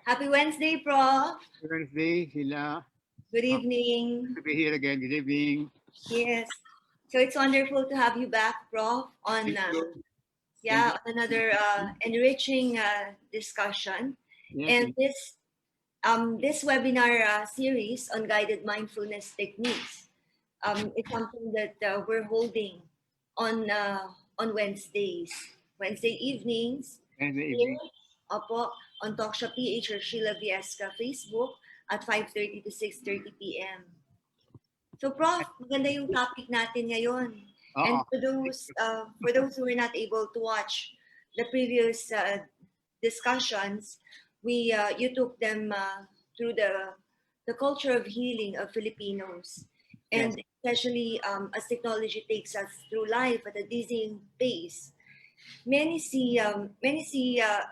Happy Wednesday, Prof. Wednesday, Hila. Good Uh, evening. to be here again. Good evening. Yes. So it's wonderful to have you back, Prof, on Thank you. Thank you. on another enriching discussion. Yes, And this webinar series on guided mindfulness techniques is something that we're holding on Wednesday evenings Wednesday here, evening. opo, on Talkshow PH or Sheila Viesca Facebook at 5:30 to 6:30 p.m. So Prof, maganda yung topic natin ngayon. And Oo. for those who were not able to watch the previous discussions, we you took them through the culture of healing of Filipinos, Yes. and especially as technology takes us through life at a dizzying pace, many see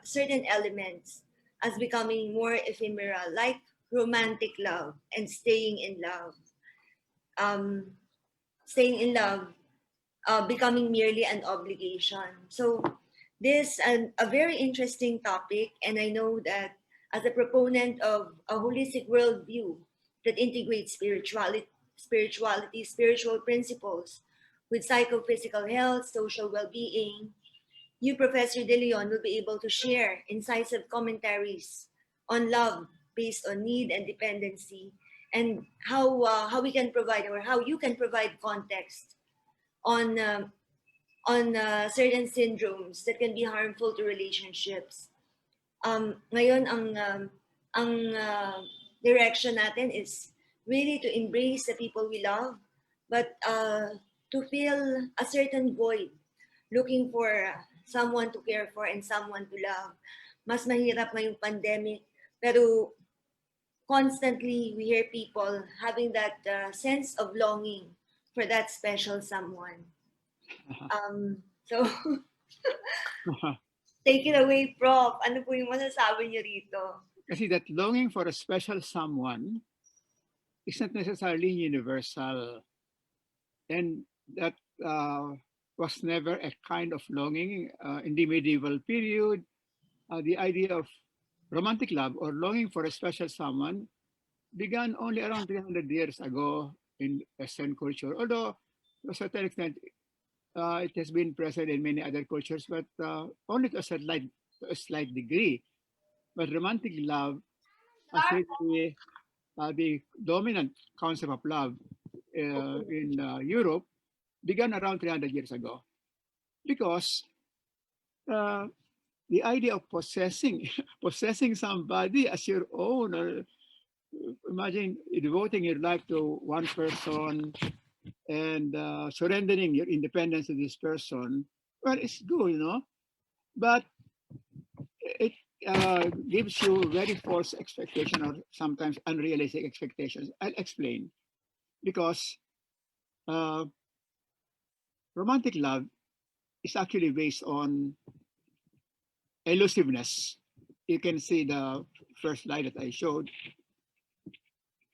certain elements as becoming more ephemeral, like romantic love and um, staying in love, becoming merely an obligation. So this a very interesting topic, and I know that as a proponent of a holistic worldview that integrates spiritual principles with psychophysical health, social well-being, you, Professor De Leon, will be able to share incisive commentaries on love based on need and dependency, and how we can provide, or how you can provide context on certain syndromes that can be harmful to relationships. Ngayon, ang direction natin is really to embrace the people we love, but to fill a certain void, looking for someone to care for and someone to love. Mas mahirap ngayong pandemic, pero constantly we hear people having that sense of longing for that special someone. So, take it away, Prof. Ano po yung masasabi niyo rito? Kasi that longing for a special someone is not necessarily universal. And that was never a kind of longing in the medieval period. The idea of romantic love or longing for a special someone began only around 300 years ago in Western culture. Although, to a certain extent, it has been present in many other cultures, but only to a slight degree. But romantic love, as the dominant concept of love in Europe, began around 300 years ago. Because uh, the idea of possessing possessing somebody as your own, or imagine devoting your life to one person and surrendering your independence to this person, well, it's good, but it gives you very false expectation or sometimes unrealistic expectations. I'll explain. Because uh, romantic love is actually based on elusiveness. You can see the first slide that I showed.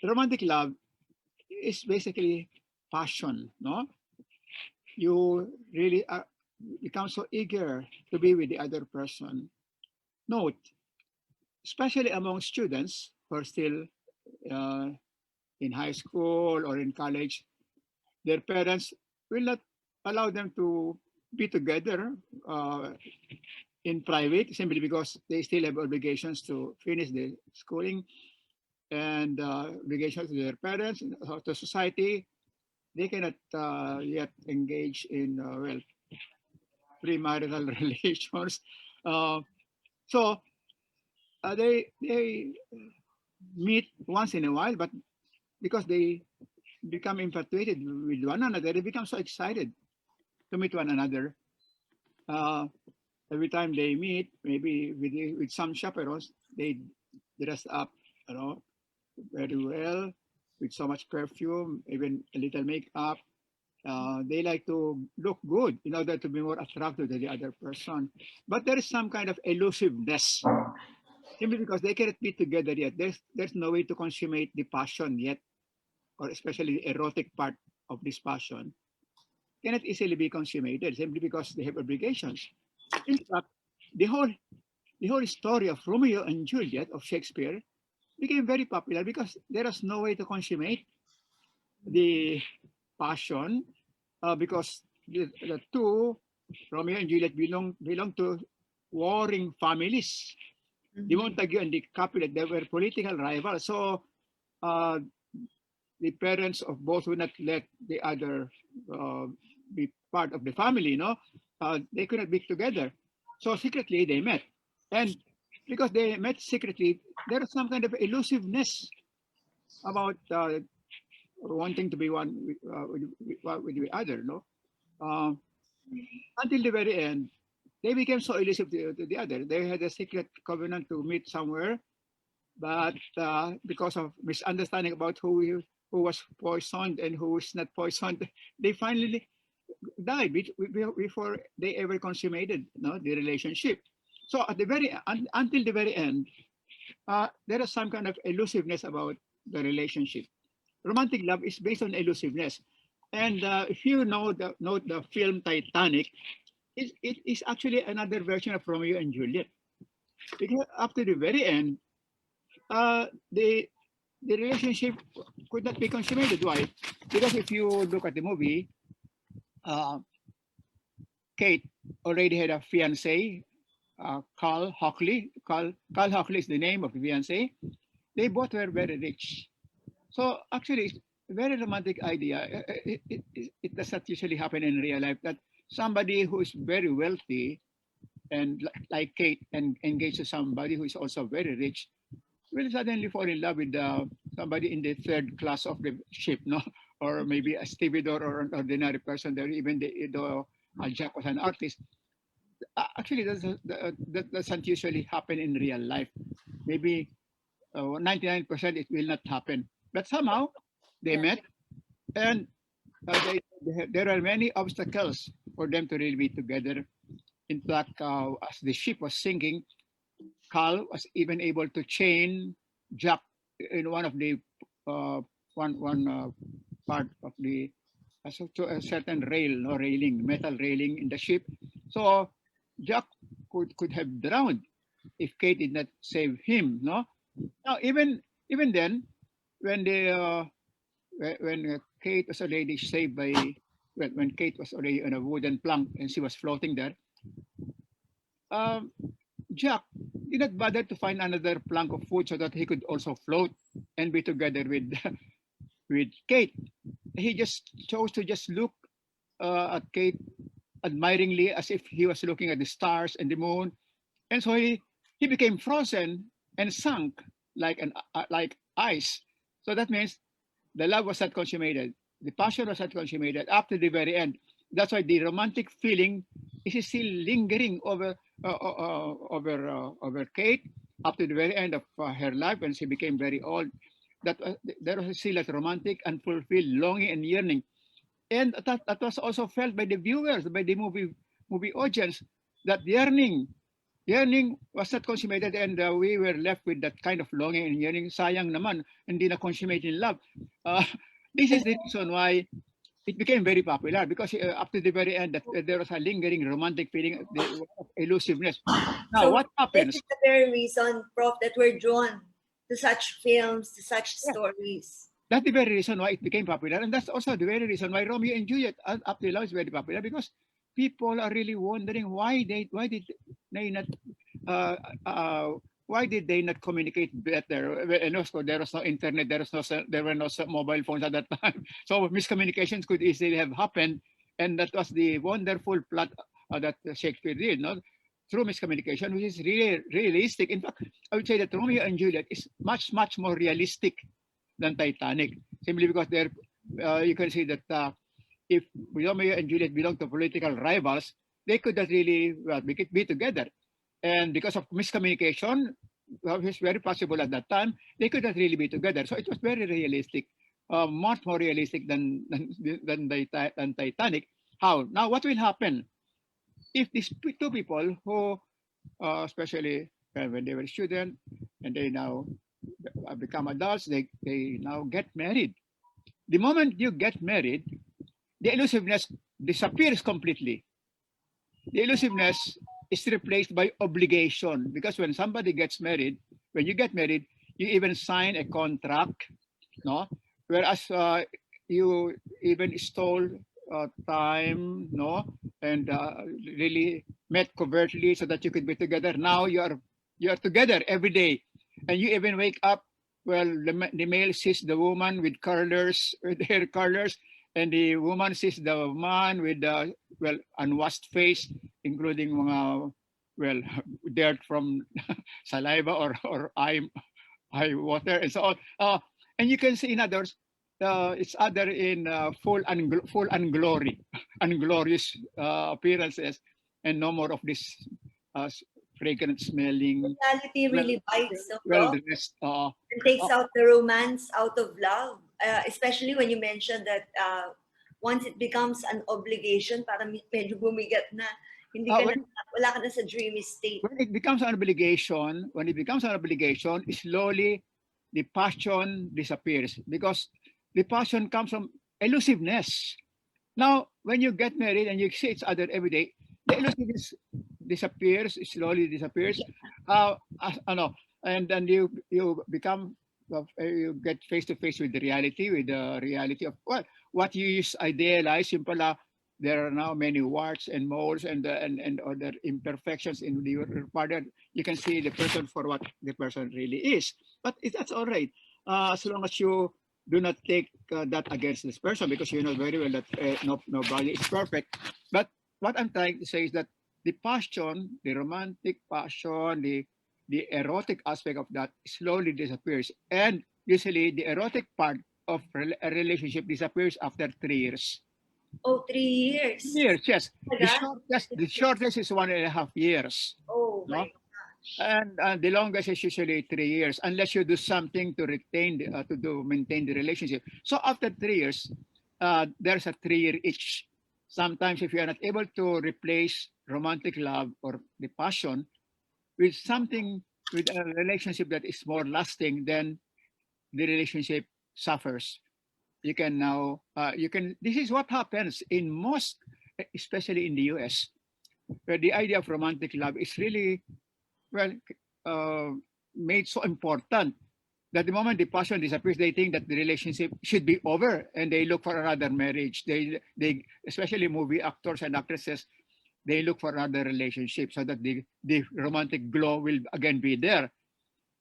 Romantic love is basically passion, no? You really become so eager to be with the other person. Note, especially among students who are still uh, in high school or in college, their parents will not allow them to be together in private simply because they still have obligations to finish the schooling and obligations to their parents, to society. They cannot yet engage in premarital relations. Uh, so they meet once in a while, but because they become infatuated with one another, they become so excited to meet one another. Uh, every time they meet, maybe with some chaperones, they dress up, you know, very well with so much perfume, even a little makeup. They like to look good in order to be more attractive to the other person. But there is some kind of elusiveness simply because they cannot be together yet. There's no way to consummate the passion yet, or especially the erotic part of this passion cannot easily be consummated simply because they have obligations. In fact, the whole the whole story of Romeo and Juliet of Shakespeare became very popular because there was no way to consummate the passion, because the two, Romeo and Juliet, belong to warring families. The Mhm. Montague and the Capulet, they were political rivals. So uh, the parents of both would not let the other uh, be part of the family, they could not be together. So secretly they met. And because they met secretly, there was some kind of elusiveness about wanting to be one with the other, no? Uh, until the very end, they became so elusive to the other. They had a secret covenant to meet somewhere, but because of misunderstanding about who was poisoned and who was not poisoned, they finally died before they ever consummated, the relationship. So at the until the very end, there is some kind of elusiveness about the relationship. Romantic love is based on elusiveness, and if you know the film Titanic, it is actually another version of Romeo and Juliet, because up to the very end, uh, the the relationship could not be consummated. Why? Because if you look at the movie, uh, Kate already had a fiance, Carl Hockley. Carl Hockley is the name of the fiance. They both were very rich. So actually, it's a very romantic idea. It does not usually happen in real life that somebody who is very wealthy and like Kate and engaged to somebody who is also very rich will suddenly fall in love with somebody in the third class of the ship, no? Or maybe a stevedore or an ordinary person there, even the Jack was an artist. Actually, that doesn't usually happen in real life. Maybe 99% it will not happen. But somehow they Yeah. met, and there are many obstacles for them to really be together. In fact, as the ship was sinking, Carl was even able to chain Jack in one of the uh, one part of the to a certain rail, no railing, metal railing in the ship. So Jack could have drowned if Kate did not save him. No, now even then, when the when Kate was already saved by when Kate was already on a wooden plank and she was floating there, um, Jack did not bother to find another plank of wood so that he could also float and be together with with Kate. He just chose to just look at Kate admiringly as if he was looking at the stars and the moon, and so he became frozen and sunk like ice. So that means the love was not consummated, the passion was not consummated up to the very end. That's why the romantic feeling is still lingering over Kate up to the very end of her life when she became very old. That there was still that romantic and fulfilled longing and yearning, and that was also felt by the viewers, by the movie audience, that yearning was not consummated, and we were left with that kind of longing and yearning. Sayang naman, hindi na consummate in love. Uh, this is the reason why it became very popular, because up to the very end, that there was a lingering romantic feeling, the elusiveness. Now, So what this happens? is the very reason, Prof, that we're drawn to such films, to such Yeah, stories. that's the very reason why it became popular, and that's also the very reason why Romeo and Juliet up till now is very popular, because people are really wondering why did they not uh, uh, why did they not communicate better? Well, and also, there was no internet, there were no mobile phones at that time, so miscommunications could easily have happened, and that was the wonderful plot that Shakespeare did, no? Through miscommunication, which is really realistic. In fact, I would say that Romeo and Juliet is much more realistic than Titanic, simply because you can see that if Romeo and Juliet belong to political rivals, they could not really be together. And because of miscommunication, it's very possible at that time, they could not really be together. So it was very realistic, much more realistic than Titanic. How? Now, what will happen if these two people who, especially when they were students and they now become adults, they now get married. The moment you get married, the elusiveness disappears completely. The elusiveness is replaced by obligation, because when somebody gets married, when you get married, you even sign a contract, no? Whereas you even stole time, no, and really met covertly so that you could be together. Now you are together every day, and you even wake up. Well, the male sees the woman with curlers, with hair curlers, and the woman sees the man with the unwashed face, including mga well dirt from saliva or eye water and so on. And you can see in others, it's other in full unglory, unglorious appearances, and no more of this uh, fragrant smelling, Reality well, really bites, no, well bro? dressed. It takes out the romance out of love. Especially when you mentioned that once it becomes an obligation, para medyo bumigat na, hindi ka na, When wala ka na sa dreamy state. when it becomes an obligation, slowly the passion disappears, because the passion comes from elusiveness. Now, when you get married and you see each other every day, the elusiveness disappears, slowly disappears. Ano, and then you become, you get face to face with the reality of what you used to idealize. Yung pala, there are now many warts and moles and other imperfections in your partner. You can see the person for what the person really is. But that's all right, as long as you do not take that against this person, because you know very well that nobody is perfect. But what I'm trying to say is that the passion, the romantic passion, the erotic aspect of that slowly disappears, and usually the erotic part of a relationship disappears after 3 years. Oh, 3 years. Years, yes. The Talaga? shortest, the shortest is 1.5 years. Oh my No, gosh. and the longest is usually 3 years, unless you do something to maintain the relationship. So after 3 years, there's a 3 year itch. Sometimes, if you are not able to replace romantic love or the passion with something, with a relationship that is more lasting, then the relationship suffers. You can now, you can. This is what happens in most, especially in the U.S., where the idea of romantic love is really well uh, made so important that the moment the passion disappears, they think that the relationship should be over, and they look for another marriage. They especially movie actors and actresses, they look for another relationship so that the romantic glow will again be there.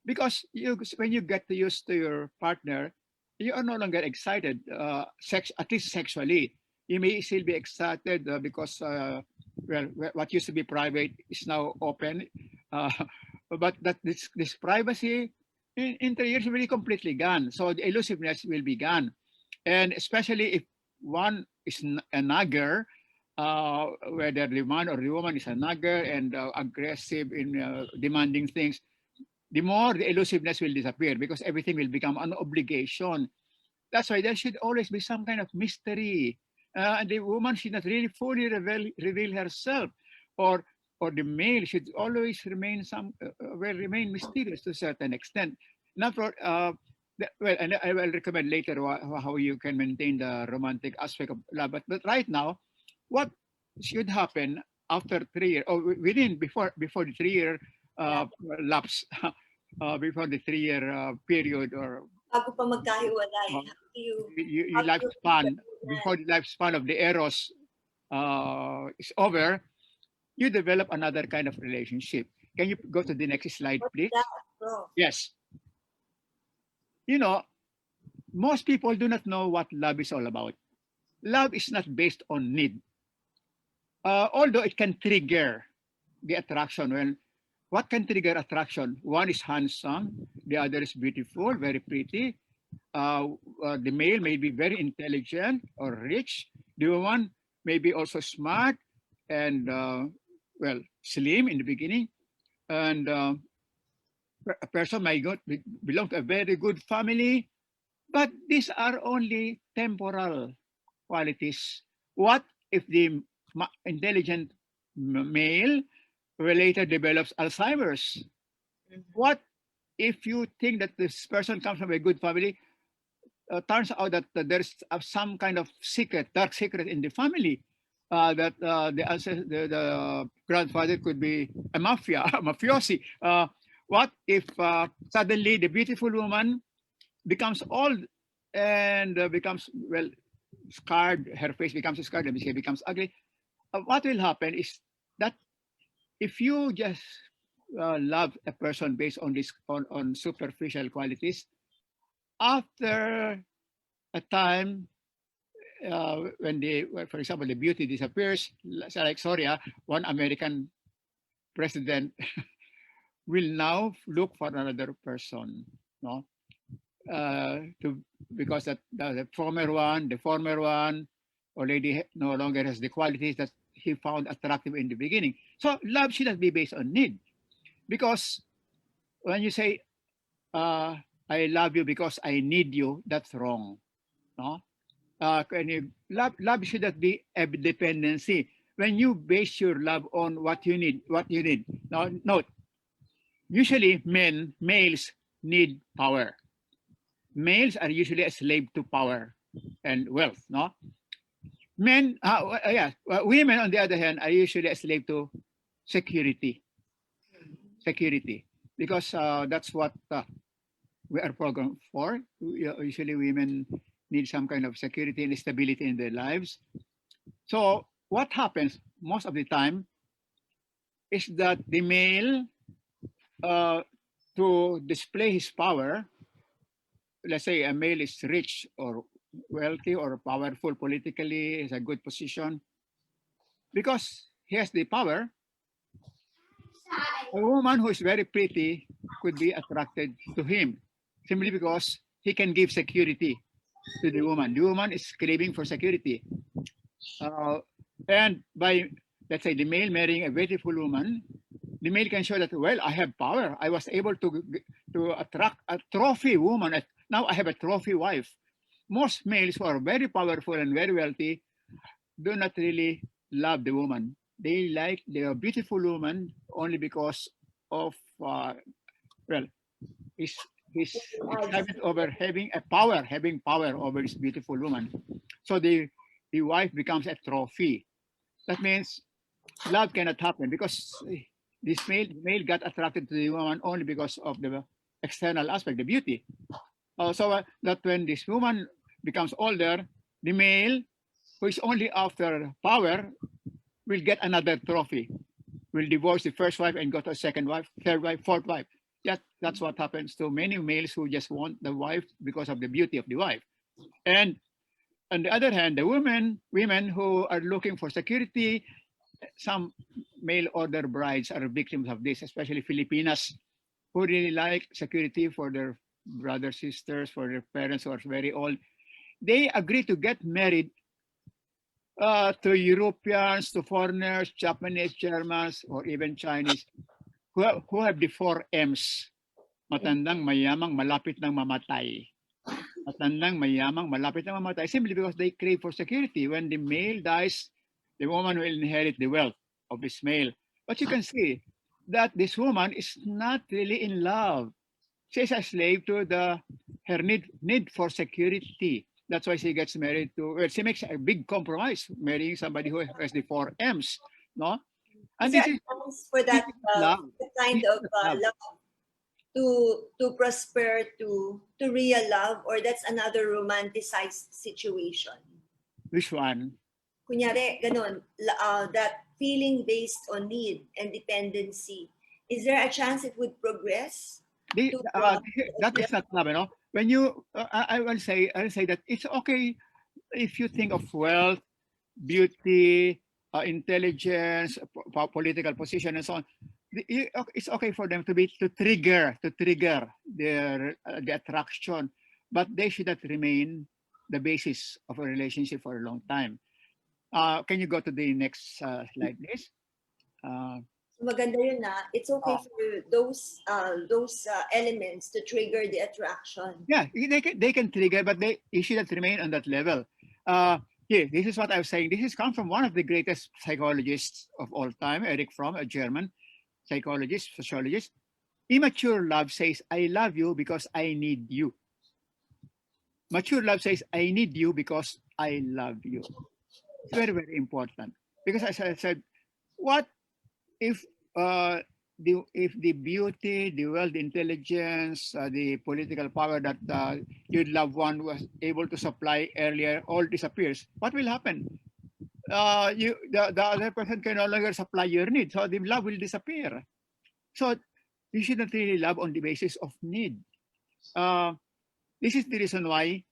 Because when you get used to your partner, you are no longer excited, at least sexually. You may still be excited because what used to be private is now open, uh, but that this privacy in 3 years will be completely gone. So the elusiveness will be gone, and especially if one is a nagger, whether the man or the woman is a nagger and aggressive in demanding things, the more the elusiveness will disappear, because everything will become an obligation. That's why there should always be some kind of mystery. And the woman should not really fully reveal herself, or the male should always remain remain mysterious to a certain extent. Not for well, and I will recommend later how you can maintain the romantic aspect of love. But right now, what should happen after 3 years, or within before the 3 year Yeah. lapse, before the 3 year period, or Bago pa magkahiwalay, uh, how your do you lifespan, before the lifespan of the eros is over, you develop another kind of relationship. Can you go to the next slide, what's please? that, bro? Yes. You know, most people do not know what love is all about. Love is not based on need, although it can trigger the attraction. Well, what can trigger attraction? One is handsome, the other is beautiful, very pretty. The male may be very intelligent or rich. The woman may be also smart and slim in the beginning. And a person may belong to a very good family, but these are only temporal qualities. What if the intelligent male later develops Alzheimer's? Mhm. What if you think that this person comes from a good family? Turns out that there's some kind of secret, dark secret in the family. that the grandfather could be a mafia, a mafiosi. What if suddenly the beautiful woman becomes old and becomes, well, scarred? Her face becomes scarred and she becomes ugly. What will happen is that if you just love a person based on this on superficial qualities, after a time, when for example, the beauty disappears, like sorry, one American president will now look for another person, no, to because the former one already no longer has the qualities that he found attractive in the beginning. So love should not be based on need, because when you say uh, I love you because I need you, that's wrong. No, love should not be a dependency. When you base your love on what you need. Now, note, usually males need power. Males are usually a slave to power and wealth. No, women on the other hand are usually a slave to security, security, because that's what we are programmed for. Usually, women need some kind of security and stability in their lives. So what happens most of the time is that the male, uh, to display his power, let's say a male is rich or wealthy or powerful politically, has a good position, because he has the power, a woman who is very pretty could be attracted to him simply because he can give security to the woman. The woman is craving for security. Uh, and by, let's say, the male marrying a beautiful woman, the male can show that, well, I have power. I was able to attract a trophy woman. Now I have a trophy wife. Most males who are very powerful and very wealthy do not really love the woman. They like the beautiful woman only because of, well, his his excitement over having power over this beautiful woman. So the wife becomes a trophy. That means love cannot happen because this male got attracted to the woman only because of the external aspect, the beauty. So that when this woman becomes older, the male who is only after power will get another trophy, will divorce the first wife and go to a second wife, third wife, fourth wife. That's what happens to many males who just want the wife because of the beauty of the wife. And on the other hand, the women who are looking for security, some mail order brides are victims of this, especially Filipinas who really like security for their brothers, sisters, for their parents who are very old. They agree to get married to Europeans, to foreigners, Japanese, Germans, or even Chinese who have the four M's. Matandang, mayamang, malapit ng mamatay. Matandang, mayamang, malapit ng mamatay. Simply because they crave for security. When the male dies, the woman will inherit the wealth of this male. But you can see that this woman is not really in love. She is a slave to her need for security. That's why she gets married to, well, she makes a big compromise marrying somebody who has the four M's, no? Is And there a chance for this that is love. kind This of is love. love to prosper to real love, or that's another romanticized situation? Which one? Kunyari, ganun, that feeling based on need and dependency. Is there a chance it would progress to That is not love, you know. When you, I will say that it's okay if you think of wealth, beauty, intelligence, political position, and so on. It's okay for them to trigger the attraction, but they should not remain the basis of a relationship for a long time. Can you go to the next slide, please? Uh, maganda yun na it's okay uh, for those elements to trigger the attraction. yeah, they can trigger, but you shouldn't remain on that level. Here, this is what I was saying. This is come from one of the greatest psychologists of all time, Eric Fromm, a German psychologist, sociologist. Immature love says, I love you because I need you. Mature love says, I need you because I love you. It's very, very important. Because as I said, what if if the beauty, the wealth, the intelligence, the political power that your loved one was able to supply earlier all disappears? What will happen? The other person can no longer supply your need, so the love will disappear. So you shouldn't really love on the basis of need. Uh, this is the reason why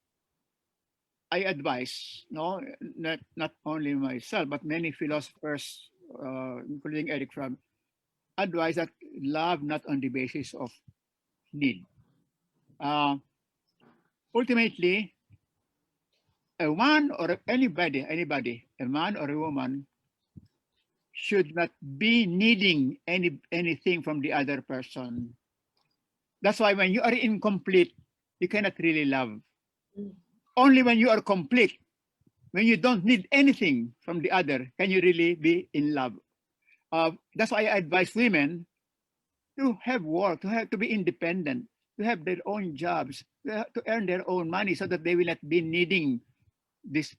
I advise, no, not only myself, but many philosophers, including Eric Fromm, advise that love not on the basis of need. Uh, Ultimately, a man or anybody, a man or a woman should not be needing anything from the other person. That's why when you are incomplete, you cannot really love. Mm. Only when you are complete, when you don't need anything from the other, can you really be in love. That's why I advise women to have work, to be independent, to have their own jobs, to earn their own money, so that they will not be needing this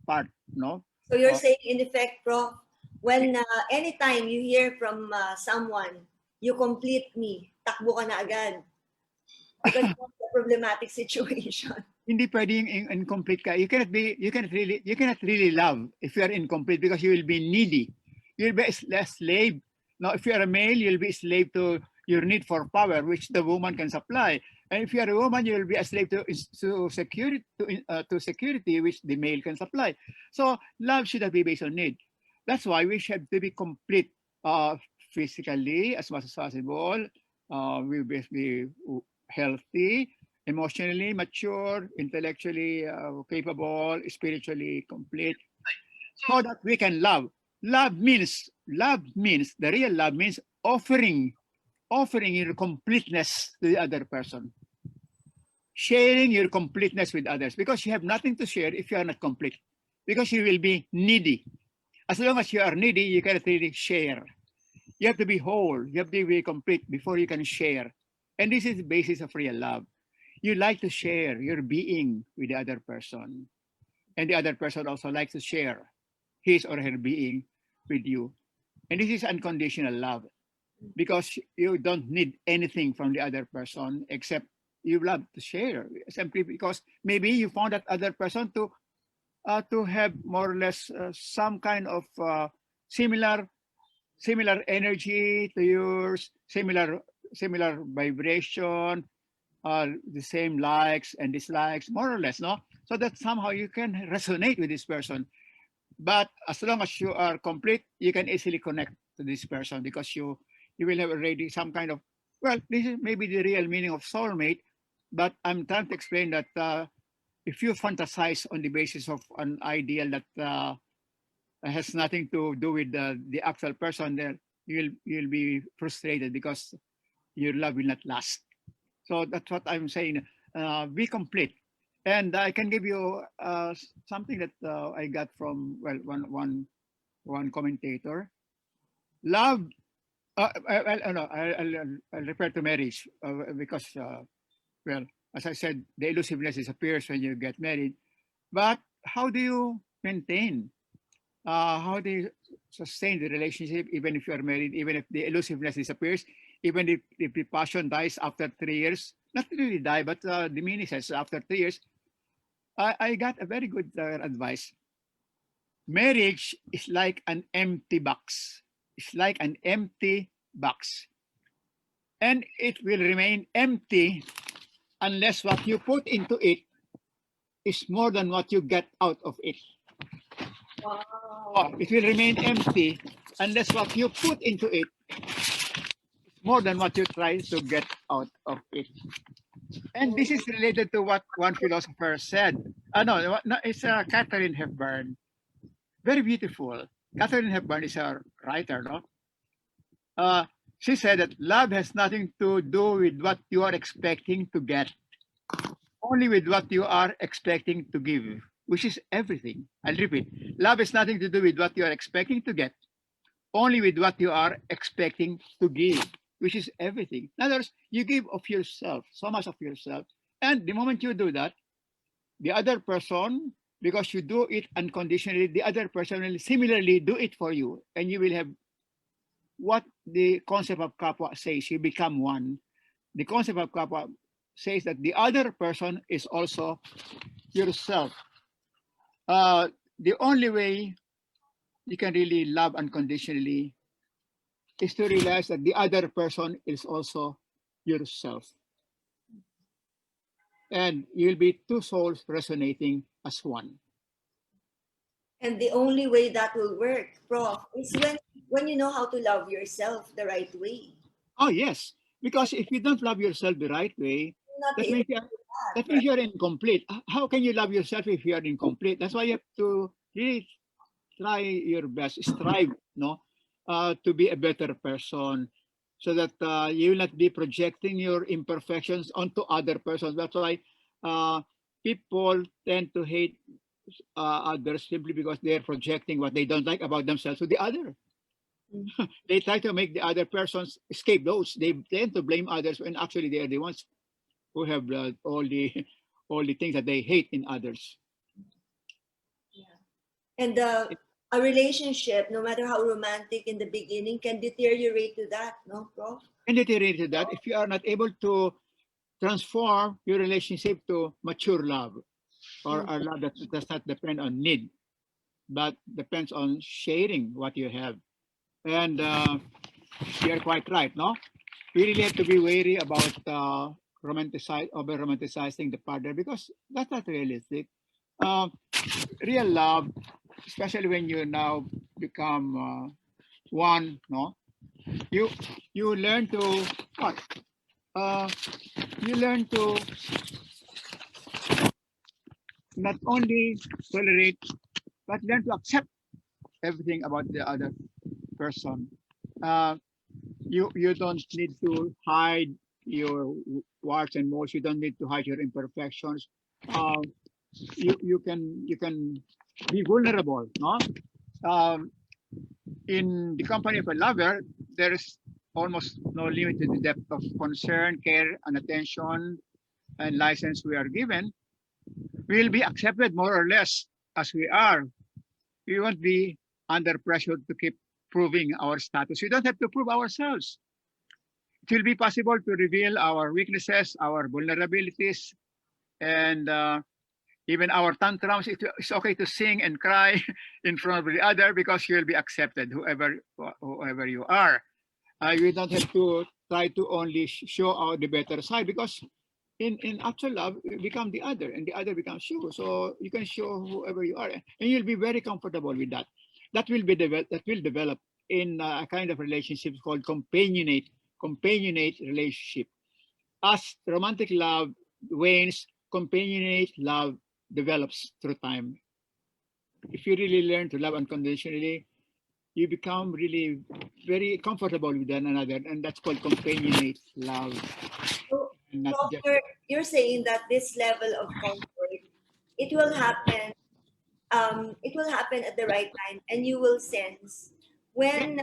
part. No, So you're uh, saying, in effect, Prof, when anytime you hear from someone, you complete me, takbo ka na agad because that's a problematic situation. hindi pwedeng incomplete ka. You cannot really love if you are incomplete, because you will be needy. You'll be a slave. Now, if you are a male, you'll be a slave to your need for power, which the woman can supply. And if you are a woman, you will be a slave to security, which the male can supply. So love should not be based on need. That's why we should to be complete, uh, physically as much as possible. We must be healthy, emotionally mature, intellectually capable, spiritually complete, so that we can love. Love means the real love means offering your completeness to the other person, sharing your completeness with others, because you have nothing to share if you are not complete, because you will be needy. As long as you are needy, you cannot really share. You have to be whole, you have to be complete before you can share. And this is the basis of real love. You like to share your being with the other person, and the other person also likes to share his or her being with you. And this is unconditional love, because you don't need anything from the other person except you love to share, simply because maybe you found that other person to have more or less some kind of similar energy to yours, similar vibration, the same likes and dislikes, more or less, no? So that somehow you can resonate with this person. But as long as you are complete, you can easily connect to this person, because you will have already some kind of, well, this is maybe the real meaning of soulmate. But I'm trying to explain that if you fantasize on the basis of an ideal that has nothing to do with the actual person, then you'll be frustrated, because your love will not last. So that's what I'm saying. Be complete. And I can give you something that I got from, well, one commentator. Love. No, I'll refer to marriage, because, well, as I said, the elusiveness disappears when you get married. But how do you maintain? How do you sustain the relationship even if you are married, even if the elusiveness disappears, even if the passion dies after 3 years? Not really die, but diminishes after 3 years. I got a very good advice. Marriage is like an empty box. It's like an empty box. And it will remain empty unless what you put into it is more than what you get out of it. Wow. Oh, it will remain empty unless what you put into it is more than what you try to get out of it. And this is related to what one philosopher said. No, it's Catherine Hepburn. Very beautiful. Catherine Hepburn is a writer, no? Uh, she said that love has nothing to do with what you are expecting to get, only with what you are expecting to give, which is everything. I'll repeat. Love has nothing to do with what you are expecting to get, only with what you are expecting to give, which is everything. In other words, you give of yourself, so much of yourself. And the moment you do that, the other person because you do it unconditionally, the other person will similarly do it for you, and you will have what the concept of kapwa says, you become one. The concept of kapwa says that the other person is also yourself. Uh, the only way you can really love unconditionally is to realize that the other person is also yourself. And you'll be two souls resonating as one. And the only way that will work, Prof, is when you know how to love yourself the right way. Oh, yes. Because if you don't love yourself the right way, You'll not that be able means to do that that, means right? you're incomplete. How can you love yourself if you are incomplete? That's why you have to really try your best, strive, no, to be a better person, so that you will not be projecting your imperfections onto other persons. That's why uh, people tend to hate others simply because they're projecting what they don't like about themselves to the other. Mm. They try to make the other persons scapegoats. They tend to blame others when actually they are the ones who have all the all the things that they hate in others. Yeah. And a relationship, no matter how romantic in the beginning, can deteriorate to that, no, Prof? And deteriorate to that if you are not able to transform your relationship to mature love, or Mm. a love that does not depend on need, but depends on sharing what you have. And you're quite right, no? We really have to be wary about over romanticizing the partner, because that's not realistic. Uh, Real love, especially when you now become one, no? You you learn to what? Uh, you learn to not only tolerate, but learn to accept everything about the other person. Uh, you don't need to hide your warts and moles. You don't need to hide your imperfections. Uh, you can be vulnerable. No, in the company of a lover, there is almost no limit to the depth of concern, care, and attention and license we are given. We will be accepted more or less as we are. We won't be under pressure to keep proving our status. We don't have to prove ourselves. It will be possible to reveal our weaknesses, our vulnerabilities, and even our tantrums. It's okay to sing and cry in front of the other, because you will be accepted, whoever you are. You don't have to try to only show out the better side, because in actual love, you become the other, and the other becomes you. So you can show whoever you are, and you'll be very comfortable with that. That will develop in a kind of relationship called companionate relationship. As romantic love wanes, companionate love develops through time. If you really learn to love unconditionally, you become really very comfortable with one another, and that's called companionate love, So, and not Prof, just. you're saying that this level of comfort, it will happen it will happen at the right time, and you will sense Yeah.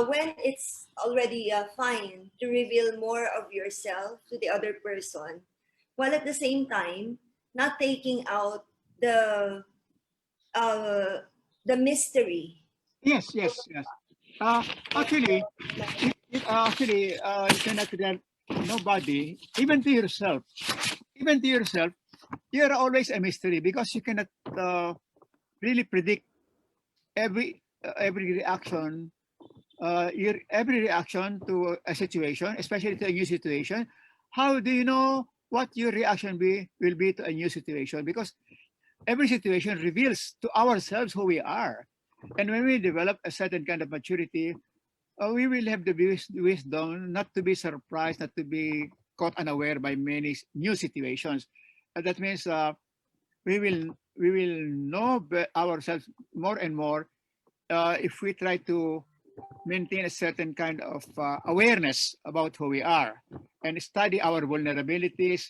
when it's already fine to reveal more of yourself to the other person, while at the same time not taking out the uh, the mystery. Yes, yes, yes. Uh, Actually, you cannot tell nobody, even to yourself, you're always a mystery, because you cannot really predict every reaction, your every reaction to a situation, especially to a new situation. How do you know what your reaction will be to a new situation? Because every situation reveals to ourselves who we are. And when we develop a certain kind of maturity, we will have the wisdom not to be surprised, not to be caught unaware by many new situations. That means we will know ourselves more and more if we try to maintain a certain kind of awareness about who we are and study our vulnerabilities.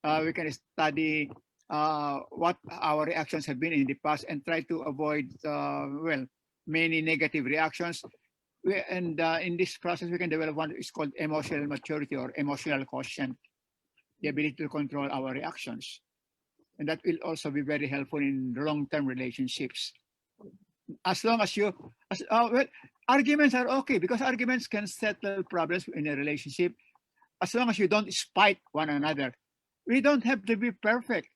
We can study what our reactions have been in the past, and try to avoid, many negative reactions. And in this process, we can develop what is called emotional maturity or emotional quotient, the ability to control our reactions. and that will also be very helpful in long-term relationships. As long as you, well, arguments are okay because arguments can settle problems in a relationship as long as you don't spite one another. We don't have to be perfect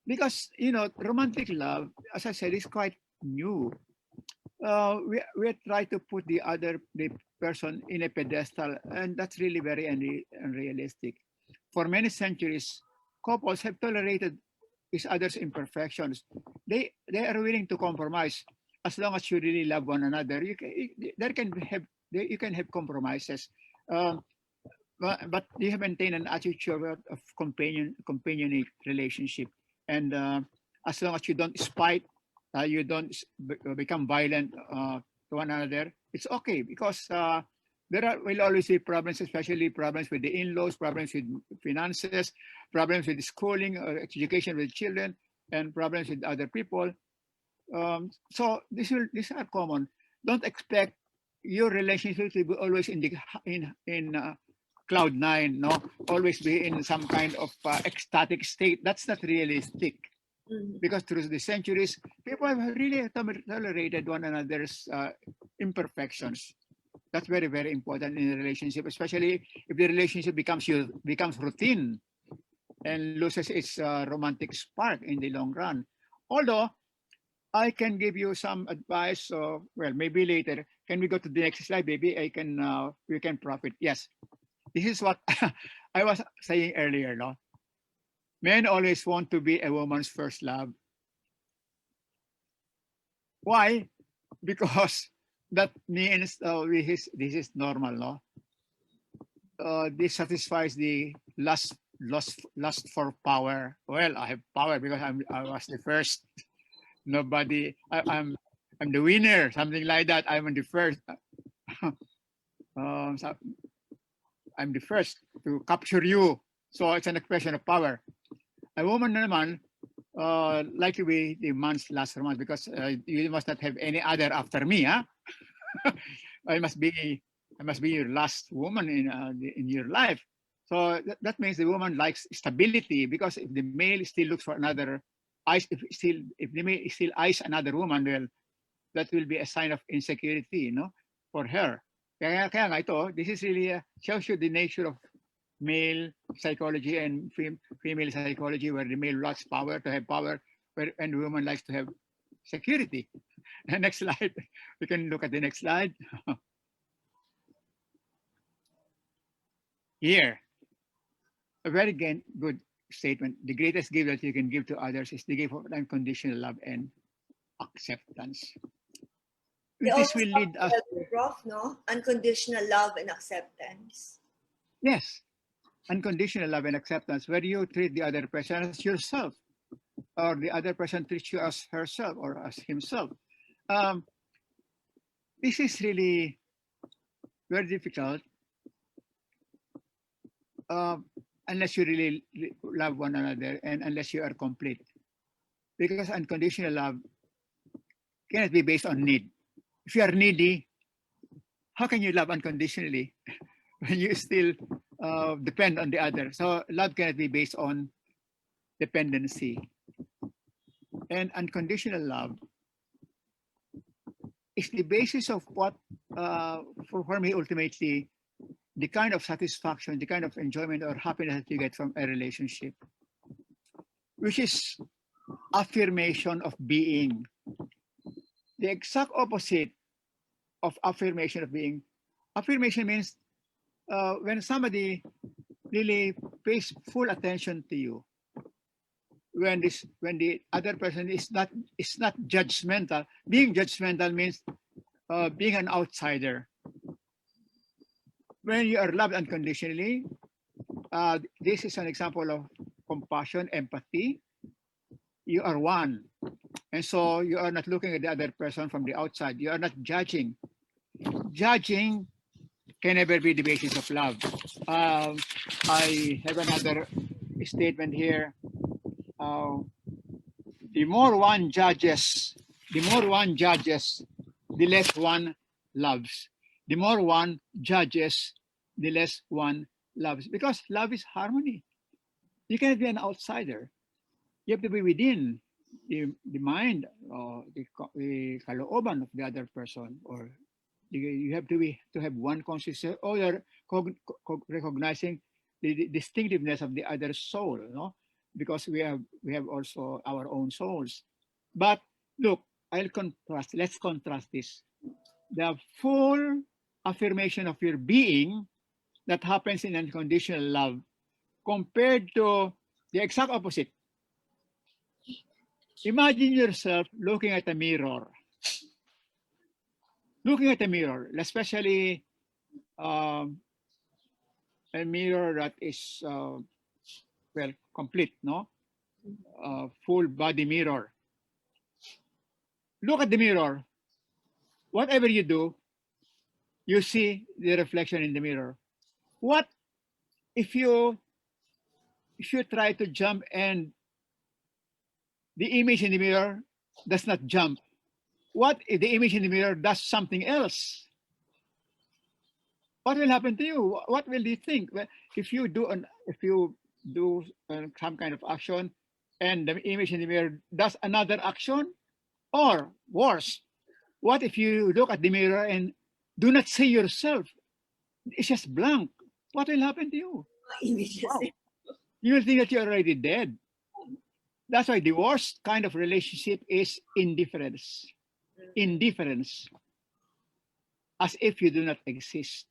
because romantic love, as I said, is quite new. We try to put the person in a pedestal, and that's really very unrealistic. For many centuries, couples have tolerated each other's imperfections. They are willing to compromise as long as you really love one another. There can have you can have compromises. Um, but you have maintained an attitude of companionate relationship, and as long as you don't spite, you don't become violent to one another, it's okay because will always be problems, especially problems with the in-laws, problems with finances, problems with schooling or education with children, and problems with other people. So these are common. Don't expect your relationship to be always in cloud nine, no, always be in some kind of ecstatic state. That's not realistic Mhm. because through the centuries, people have really tolerated one another's imperfections. That's very, very important in a relationship, especially if the relationship becomes routine and loses its romantic spark in the long run. Although I can give you some advice. So, well, maybe later. Can we go to the next slide, baby? We can profit. Yes, this is what I was saying earlier. No, men always want to be a woman's first love. Why? Because that means this is normal. No, this satisfies the lust for power. Well, I have power because I was the first. Nobody. I'm the winner. Something like that. I'm the first. So I'm the first to capture you. So it's an expression of power. A woman naman, like to be the man's last romance because you must not have any other after me, huh? I must be, I must be your last woman in your life. So that means the woman likes stability because if the male still looks for another, if the male still eyes another woman, well, that will be a sign of insecurity, for her. Kaya nga ito, this is really shows you the nature of male psychology and female psychology, where the male lacks power to have power, and the woman likes to have security. Next slide. We can look at the next slide. Here, a very good statement. The greatest gift that you can give to others is the gift of unconditional love and acceptance. They This always will come lead us, together, Prof, no? Unconditional love and acceptance. yes, unconditional love and acceptance, where you treat the other person as yourself, or the other person treats you as herself or as himself. Um, this is really very difficult uh, unless you really love one another and unless you are complete. Because unconditional love cannot be based on need. If you are needy, how can you love unconditionally when you still depend on the other? So love cannot be based on dependency. And unconditional love is the basis of what, for me, ultimately, the kind of satisfaction, the kind of enjoyment or happiness that you get from a relationship, which is affirmation of being. The exact opposite of affirmation of being. Affirmation means when somebody really pays full attention to you, when the other person is not judgmental. Being judgmental means being an outsider. When you are loved unconditionally, this is an example of compassion, empathy. You are one. And so you are not looking at the other person from the outside. You are not judging. Judging can never be the basis of love. Um, I have another statement here. Uh, the more one judges, the more one judges, the less one loves. The more one judges, the less one loves. Because love is harmony. You cannot be an outsider. You have to be within the mind or the kalooban of the other person, or you have to be to have one consciousness, or you're recognizing the distinctiveness of the other soul, no? Because we have also our own souls. But look, let's contrast this. The full affirmation of your being that happens in unconditional love compared to the exact opposite. Imagine yourself looking at a mirror, especially um, a mirror that is well complete, no, full body mirror. Look at the mirror. Whatever you do, you see the reflection in the mirror. What if you try to jump and the image in the mirror does not jump? What if the image in the mirror does something else? What will happen to you? What will you think? Well, if you do some kind of action, and the image in the mirror does another action, or worse, what if you look at the mirror and do not see yourself? It's just blank. What will happen to you? Images. Wow, you will think that you're already dead. That's why the worst kind of relationship is indifference. Indifference, as if you do not exist.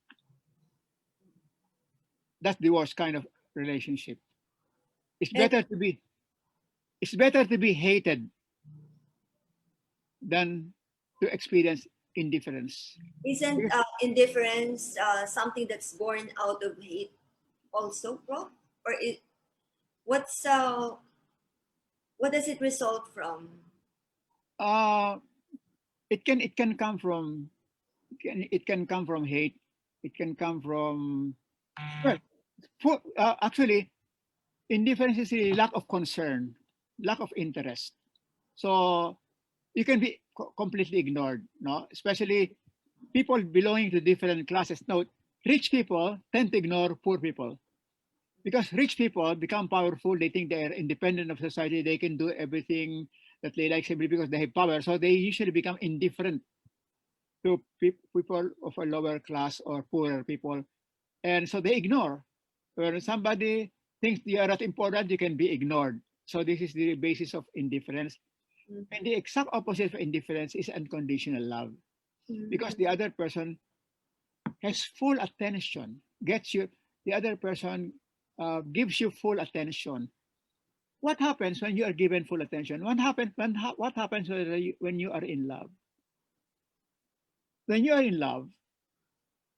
That's the worst kind of relationship. It's And better to be it's better to be hated than to experience indifference. isn't Because, indifference something that's born out of hate also, Prof? Or what's what does it result from? uh, it can come from it can come from hate. It can come from well, actually, indifference is a lack of concern, lack of interest. So you can be completely ignored, no? Especially people belonging to different classes. Now, rich people tend to ignore poor people because rich people become powerful. They think they are independent of society. They can do everything that they like simply because they have power. So they usually become indifferent to people of a lower class or poorer people. And so they ignore. When somebody thinks you are not important, you can be ignored. So this is the basis of indifference. Mhm. And the exact opposite of indifference is unconditional love. Because Mhm. the other person has full attention, gets you, the other person gives you full attention. What happens when you are given full attention? What happens when you are in love? When you are in love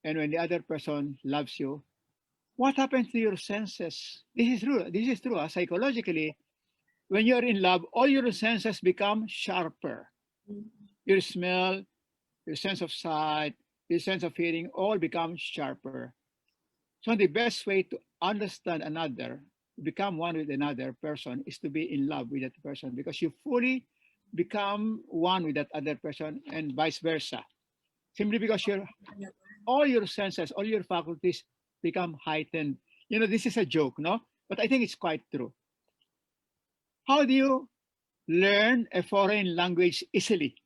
and when the other person loves you, what happens to your senses? This is true. This is true. Psychologically, when you are in love, all your senses become sharper. Mhm. Your smell, your sense of sight, your sense of hearing all become sharper. So the best way to understand another, become one with another person, is to be in love with that person because you fully become one with that other person and vice versa. Simply because all your senses, all your faculties become heightened. This is a joke, no? But I think it's quite true. How do you learn a foreign language easily?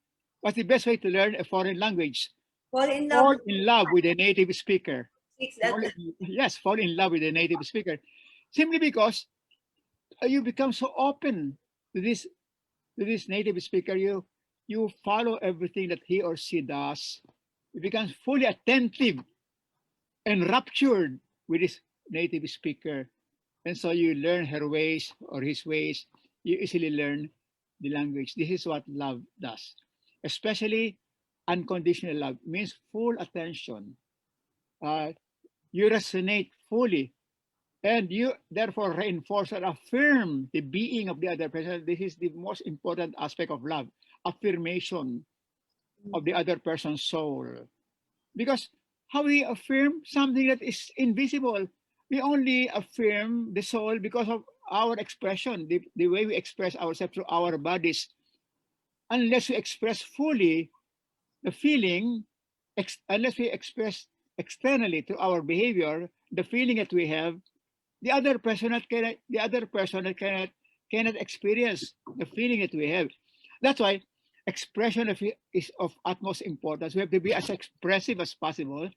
What's the best way to learn a foreign language? Fall in love Fall with in love with a native speaker. speaks that. Yes, fall in love with a native speaker. Simply because you become so open to this native speaker. You follow everything that he or she does. You become fully attentive and raptured with this native speaker. And so you learn her ways or his ways. You easily learn the language. This is what love does. Especially unconditional love means full attention. Uh, you resonate fully and you therefore reinforce or affirm the being of the other person. This is the most important aspect of love, affirmation of the other person's soul. Because how we affirm something that is invisible? We only affirm the soul because of our expression, the way we express ourselves through our bodies. Unless we express fully the feeling, unless we express externally through our behavior, the feeling that we have, the other person that cannot cannot experience the feeling that we have. That's why expression of it is of utmost importance. We have to be as expressive as possible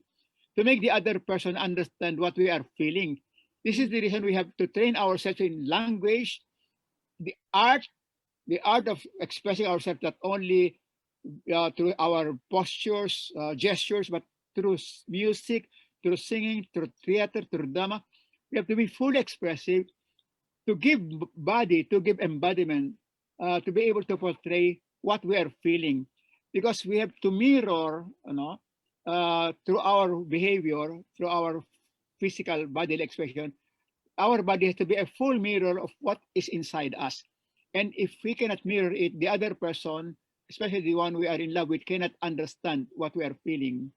to make the other person understand what we are feeling. This is the reason we have to train ourselves in language, the art, the art of expressing ourselves not only through our postures, gestures, but through music, through singing, through theater, through drama. We have to be fully expressive to give body, to give embodiment, to be able to portray what we are feeling, because we have to mirror, through our behavior, through our physical bodily expression. Our body has to be a full mirror of what is inside us. And if we cannot mirror it, the other person, especially the one we are in love with, cannot understand what we are feeling.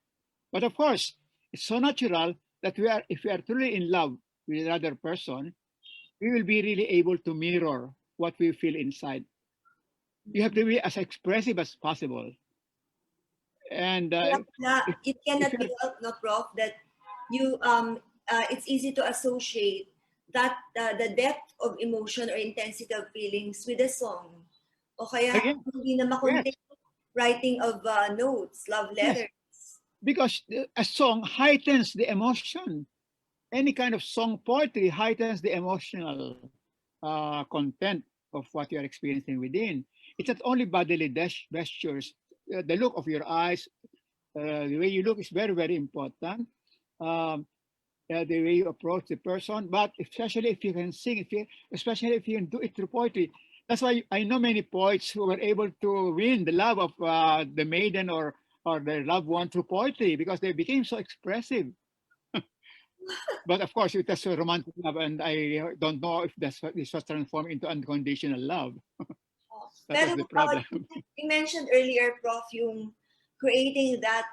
But of course, it's so natural that if we are truly in love with another person, we will be really able to mirror what we feel inside. You have to be as expressive as possible. And Kaya pala, if, it if cannot be you're, helped, no, Prof, that it's easy to associate that the depth of emotion or intensity of feelings with a song. O kaya again, hindi na yes, makontain writing of notes, love yes, letters. because a song heightens the emotion. Any kind of song poetry heightens the emotional content of what you are experiencing within. It's not only bodily gestures, the look of your eyes, the way you look is very, very important. Um, the way you approach the person, but especially if you can sing, especially if you can do it through poetry. That's why I know many poets who were able to win the love of the maiden or their loved one through poetry because they became so expressive. But of course, it was a romantic love, and I don't know if this was transformed into unconditional love. Oh. That Pero was the problem. you mentioned earlier, Prof, yung creating that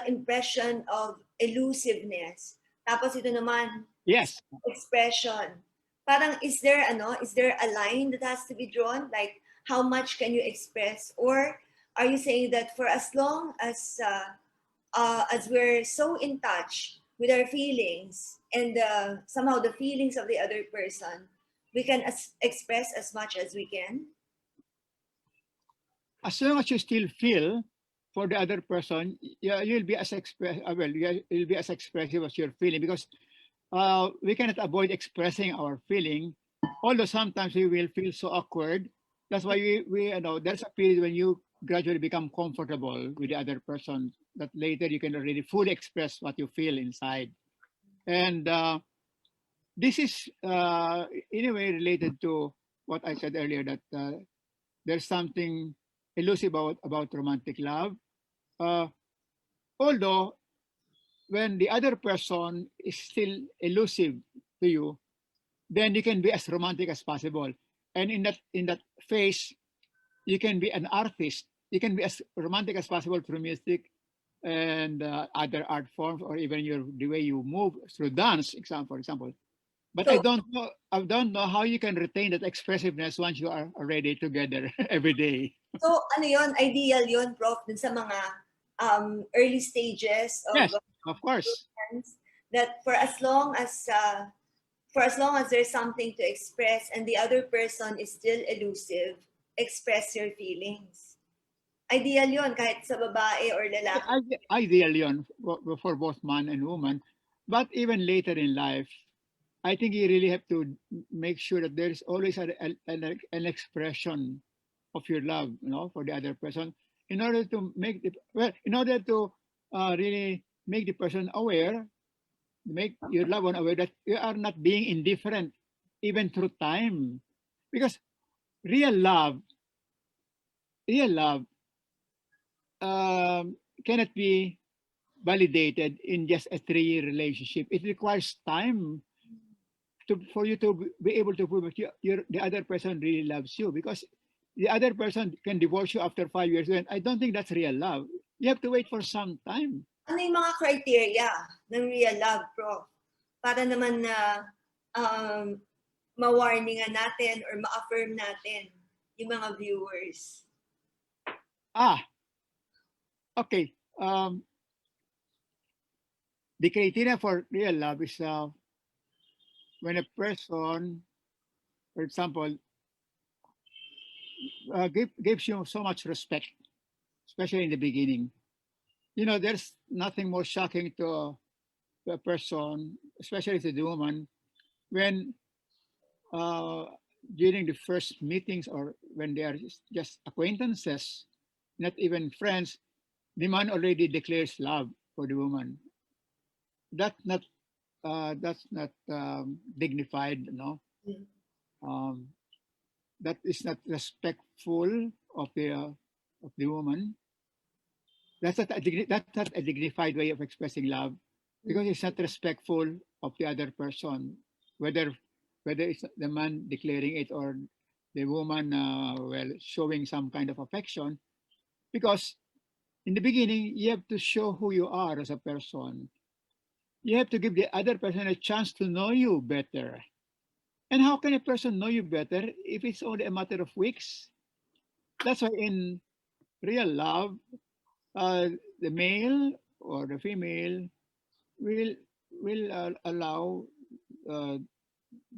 impression of elusiveness. Tapos ito naman, Yes, expression. Parang is there a line that has to be drawn? Like how much can you express? Or are you saying that for as long as we're so in touch with our feelings and somehow the feelings of the other person, we can express as much as we can? as long as you still feel for the other person, yeah, you'll be as you'll be as expressive as you're feeling because we cannot avoid expressing our feeling, although sometimes we will feel so awkward. That's why there's a period when you gradually become comfortable with the other person that later you can already fully express what you feel inside. And this is in a way related to what I said earlier that there's something elusive about romantic love. Uh, although when the other person is still elusive to you, then you can be as romantic as possible. And in that phase, you can be an artist. You can be as romantic as possible through music and other art forms, or even the way you move through dance, for example. But I So, don't know. I don't know how you can retain that expressiveness once you are already together every day. so ano yon, ideal yon, Prof, dun sa mga early stages of Yes, of course. romance, that for as long as there's something to express and the other person is still elusive, express your feelings. Ideal yon kahit sa babae or lalaki. Ideal yun for both man and woman. But even later in life, I think you really have to make sure that there is always an expression of your love, for the other person, in order to in order to really make the person aware, make your loved one aware that you are not being indifferent, even through time, because real love, real love cannot be validated in just a 3-year relationship. It requires time for you to be able to prove that the other person really loves you, because the other person can divorce you after 5 years, and I don't think that's real love. You have to wait for some time. Ano yung mga criteria ng real love, Prof? Para naman na um, ma-warningan natin or ma-affirm natin yung mga viewers. Ah, okay. The criteria for real love is when a person for example, gives you so much respect, especially in the beginning. You know, there's nothing more shocking to a person, especially to the woman, when uh, during the first meetings or when they are just acquaintances, not even friends, the man already declares love for the woman. That's not dignified, no. Mm. Um, that is not respectful of the woman. That's not a dignified way of expressing love, because it's not respectful of the other person, whether it's the man declaring it or the woman showing some kind of affection. Because in the beginning you have to show who you are as a person. You have to give the other person a chance to know you better. And how can a person know you better if it's only a matter of weeks? That's why in real love, uh, the male or the female will allow uh,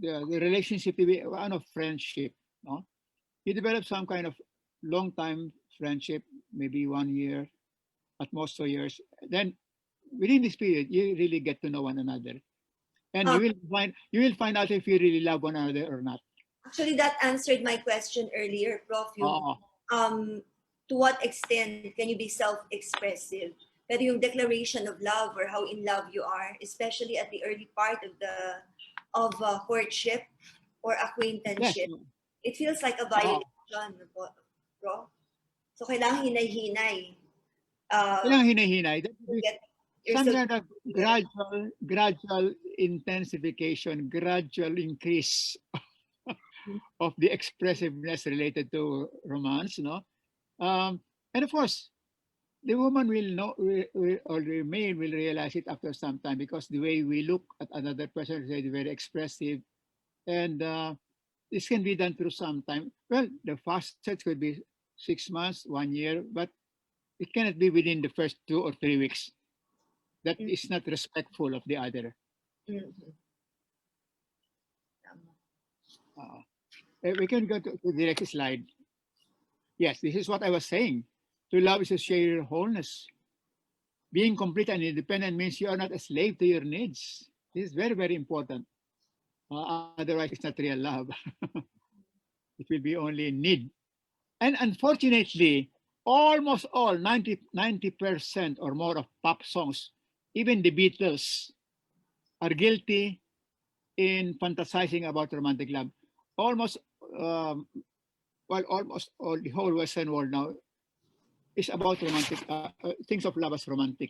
the relationship to be one of friendship. No, you develop some kind of long time friendship, maybe 1 year, at most 2 years. Then within this period, you really get to know one another, and Um, you will find out if you really love one another or not. Actually, that answered my question earlier, Prof. Yung, Oh, to what extent can you be self-expressive? Pero yung declaration of love or how in love you are, especially at the early part of the courtship or yes. acquaintanceship, it feels like a Oh, violation, Prof. So kailangan hinay-hinay. kailangan hinahinay. That To will be get some yourself kind of together. gradual intensification, gradual increase of the expressiveness related to romance, no? Um, and of course, the woman will know, or the male will realize it after some time, because the way we look at another person is very expressive, and this can be done through some time. Well, the fastest could be 6 months, 1 year, but it cannot be within the first 2 or 3 weeks. That Mm, is not respectful of the other. mm, tama. Uh, we can go to the next slide. Yes, this is what I was saying. To love is to share your wholeness. Being complete and independent means you are not a slave to your needs. This is very, very important. Otherwise, it's not real love. It will be only need. And unfortunately, almost all 90% or more of pop songs, even the Beatles, are guilty in fantasizing about romantic love. Almost, um, almost all the whole Western world now is about romantic, things of love as romantic.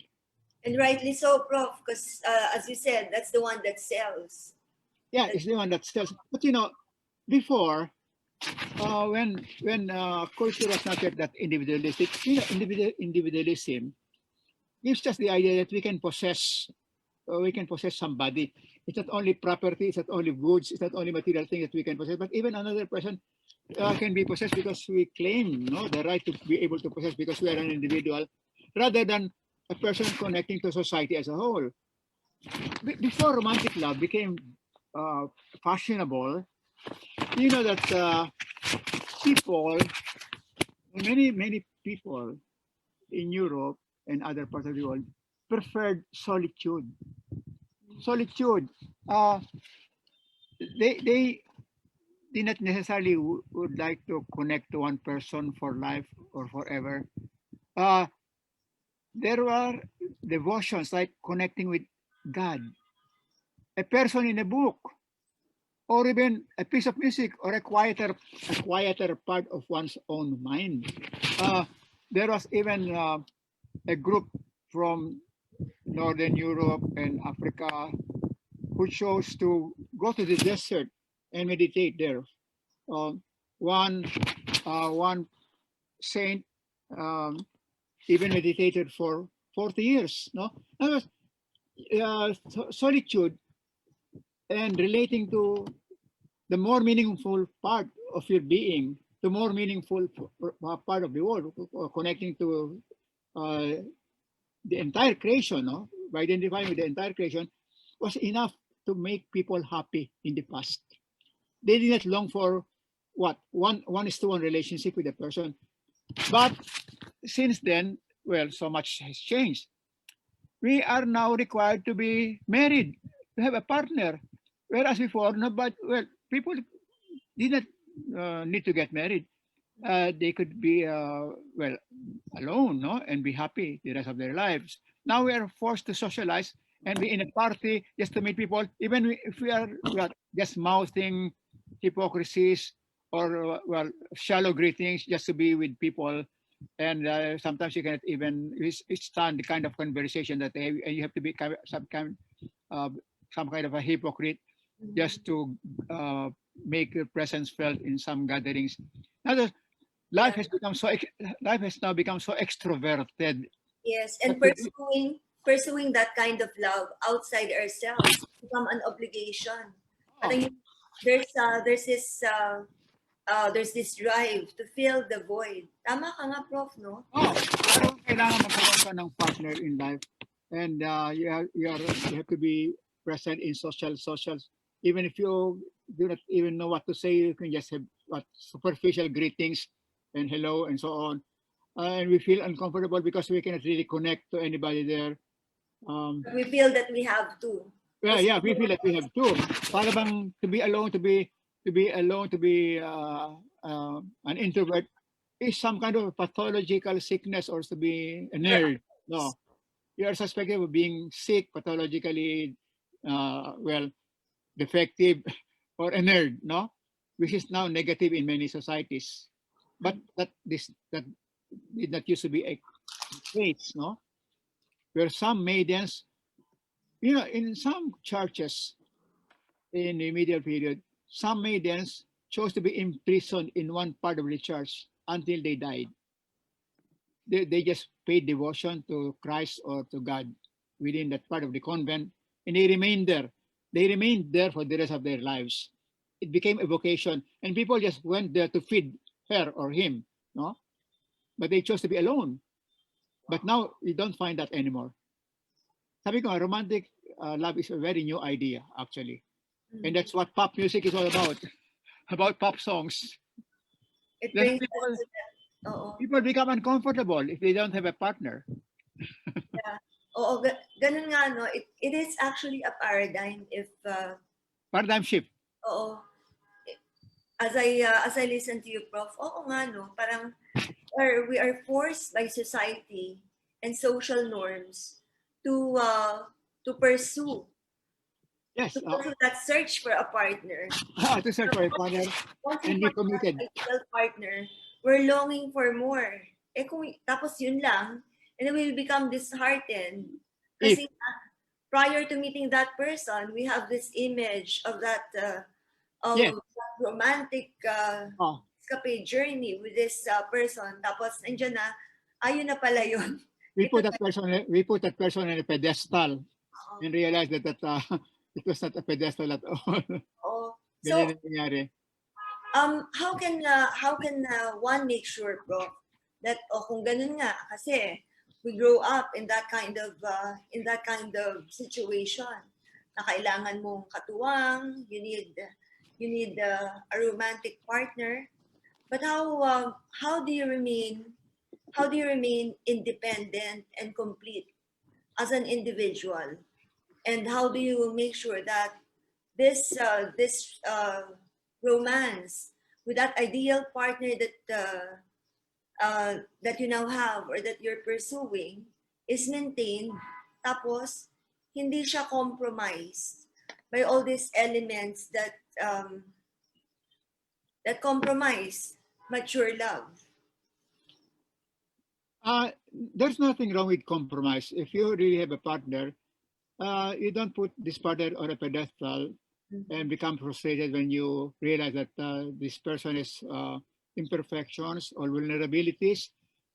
And rightly so, Prof, because as you said, that's the one that sells. Yeah, That's, it's the one that sells. But you know, before, when culture was not yet that individualistic, you know, individualism gives us the idea that we can possess somebody. It's not only property, it's not only goods, it's not only material things that we can possess, but even another person can be possessed because we claim, no, the right to be able to possess because we are an individual, rather than a person connecting to society as a whole. Before romantic love became uh, fashionable, you know that people, many people in Europe and other parts of the world preferred solitude. Solitude. Uh, they did not necessarily would like to connect to one person for life or forever. Uh, there were devotions like connecting with God, a person in a book, or even a piece of music, or a quieter part of one's own mind. Uh, there was even a group from Northern Europe and Africa who chose to go to the desert and meditate there. Um, one one saint um, even meditated for 40 years. No, solitude and relating to the more meaningful part of your being, the more meaningful part of the world, connecting to uh, the entire creation, no? By identifying with the entire creation, was enough to make people happy in the past. they did not long for what one is to one relationship with a person. But since then, well, so much has changed. We are now required to be married, to have a partner. Whereas before, no, but well, people did not need to get married. They could be well alone, no, and be happy the rest of their lives. Now we are forced to socialize and be in a party just to meet people, even if we are just mouthing hypocrisies or well shallow greetings just to be with people. And sometimes you cannot even stand the kind of conversation that they have, and you have to be uh, some kind of a hypocrite Mhm. just to uh, make your presence felt in some gatherings. Now, life Yeah. has become so life has now become so extroverted Yes, that and pursuing that kind of love outside ourselves become an obligation. oh, Parang there's this drive to fill the void. Tama ka nga, Prof, no? oh, pero kailangan magkaroon ka ng partner in life, and you have to be present in socials. Even if you do not even know what to say, you can just have what superficial greetings and hello and so on. And we feel uncomfortable because we cannot really connect to anybody there. Um, But we feel that we have to. yeah, Kasi yeah, we feel that we have to. Para bang to be alone, to be alone, to be an introvert is some kind of pathological sickness or to be a nerd. No, you are suspected of being sick, pathologically, well, defective, or a nerd. No, which is now negative in many societies. But that did not used to be a case. No, where some maidens, in some churches in the medieval period, some maidens chose to be imprisoned in one part of the church until they died. They just paid devotion to Christ or to God within that part of the convent, and they remained there. They remained there for the rest of their lives. It became a vocation, and people just went there to feed her or him, no? But they chose to be alone. But now you don't find that anymore. Sabi ko, romantic love is a very new idea, actually. And mm, that's what pop music is all about pop songs. it Then brings us people to that. Oo. people become uncomfortable if they don't have a partner. Yeah. Oo, ganun nga, no? It is actually a paradigm if, Paradigm shift. oo, as I listen to you, Prof, oo nga, no? Parang we are forced by society and social norms to uh, to pursue Yes, that search for a partner. to search for a partner Once we and be find that committed. ideal partner, we're longing for more. Tapos yun lang, and then we'll become disheartened. If Kasi prior to meeting that person, we have this image yes, of that romantic oh, escape journey with this person. Tapos nandiyan na, ayun na pala yun. Ito na, we put that person in a pedestal uh, and realize that it was not a pedestal at all. oh. So, Ganyan ang nangyari. how can one make sure, Prof, that kung ganun nga kasi we grow up in that kind of situation na kailangan mong katuwang, you need a romantic partner, but how do you remain independent and complete as an individual, and how do you make sure that this romance with that ideal partner that you now have or that you're pursuing is maintained, tapos hindi siya compromised by all these elements that compromise mature love. There's nothing wrong with compromise. If you really have a partner, you don't put this partner on a pedestal and become frustrated when you realize that this person has imperfections or vulnerabilities.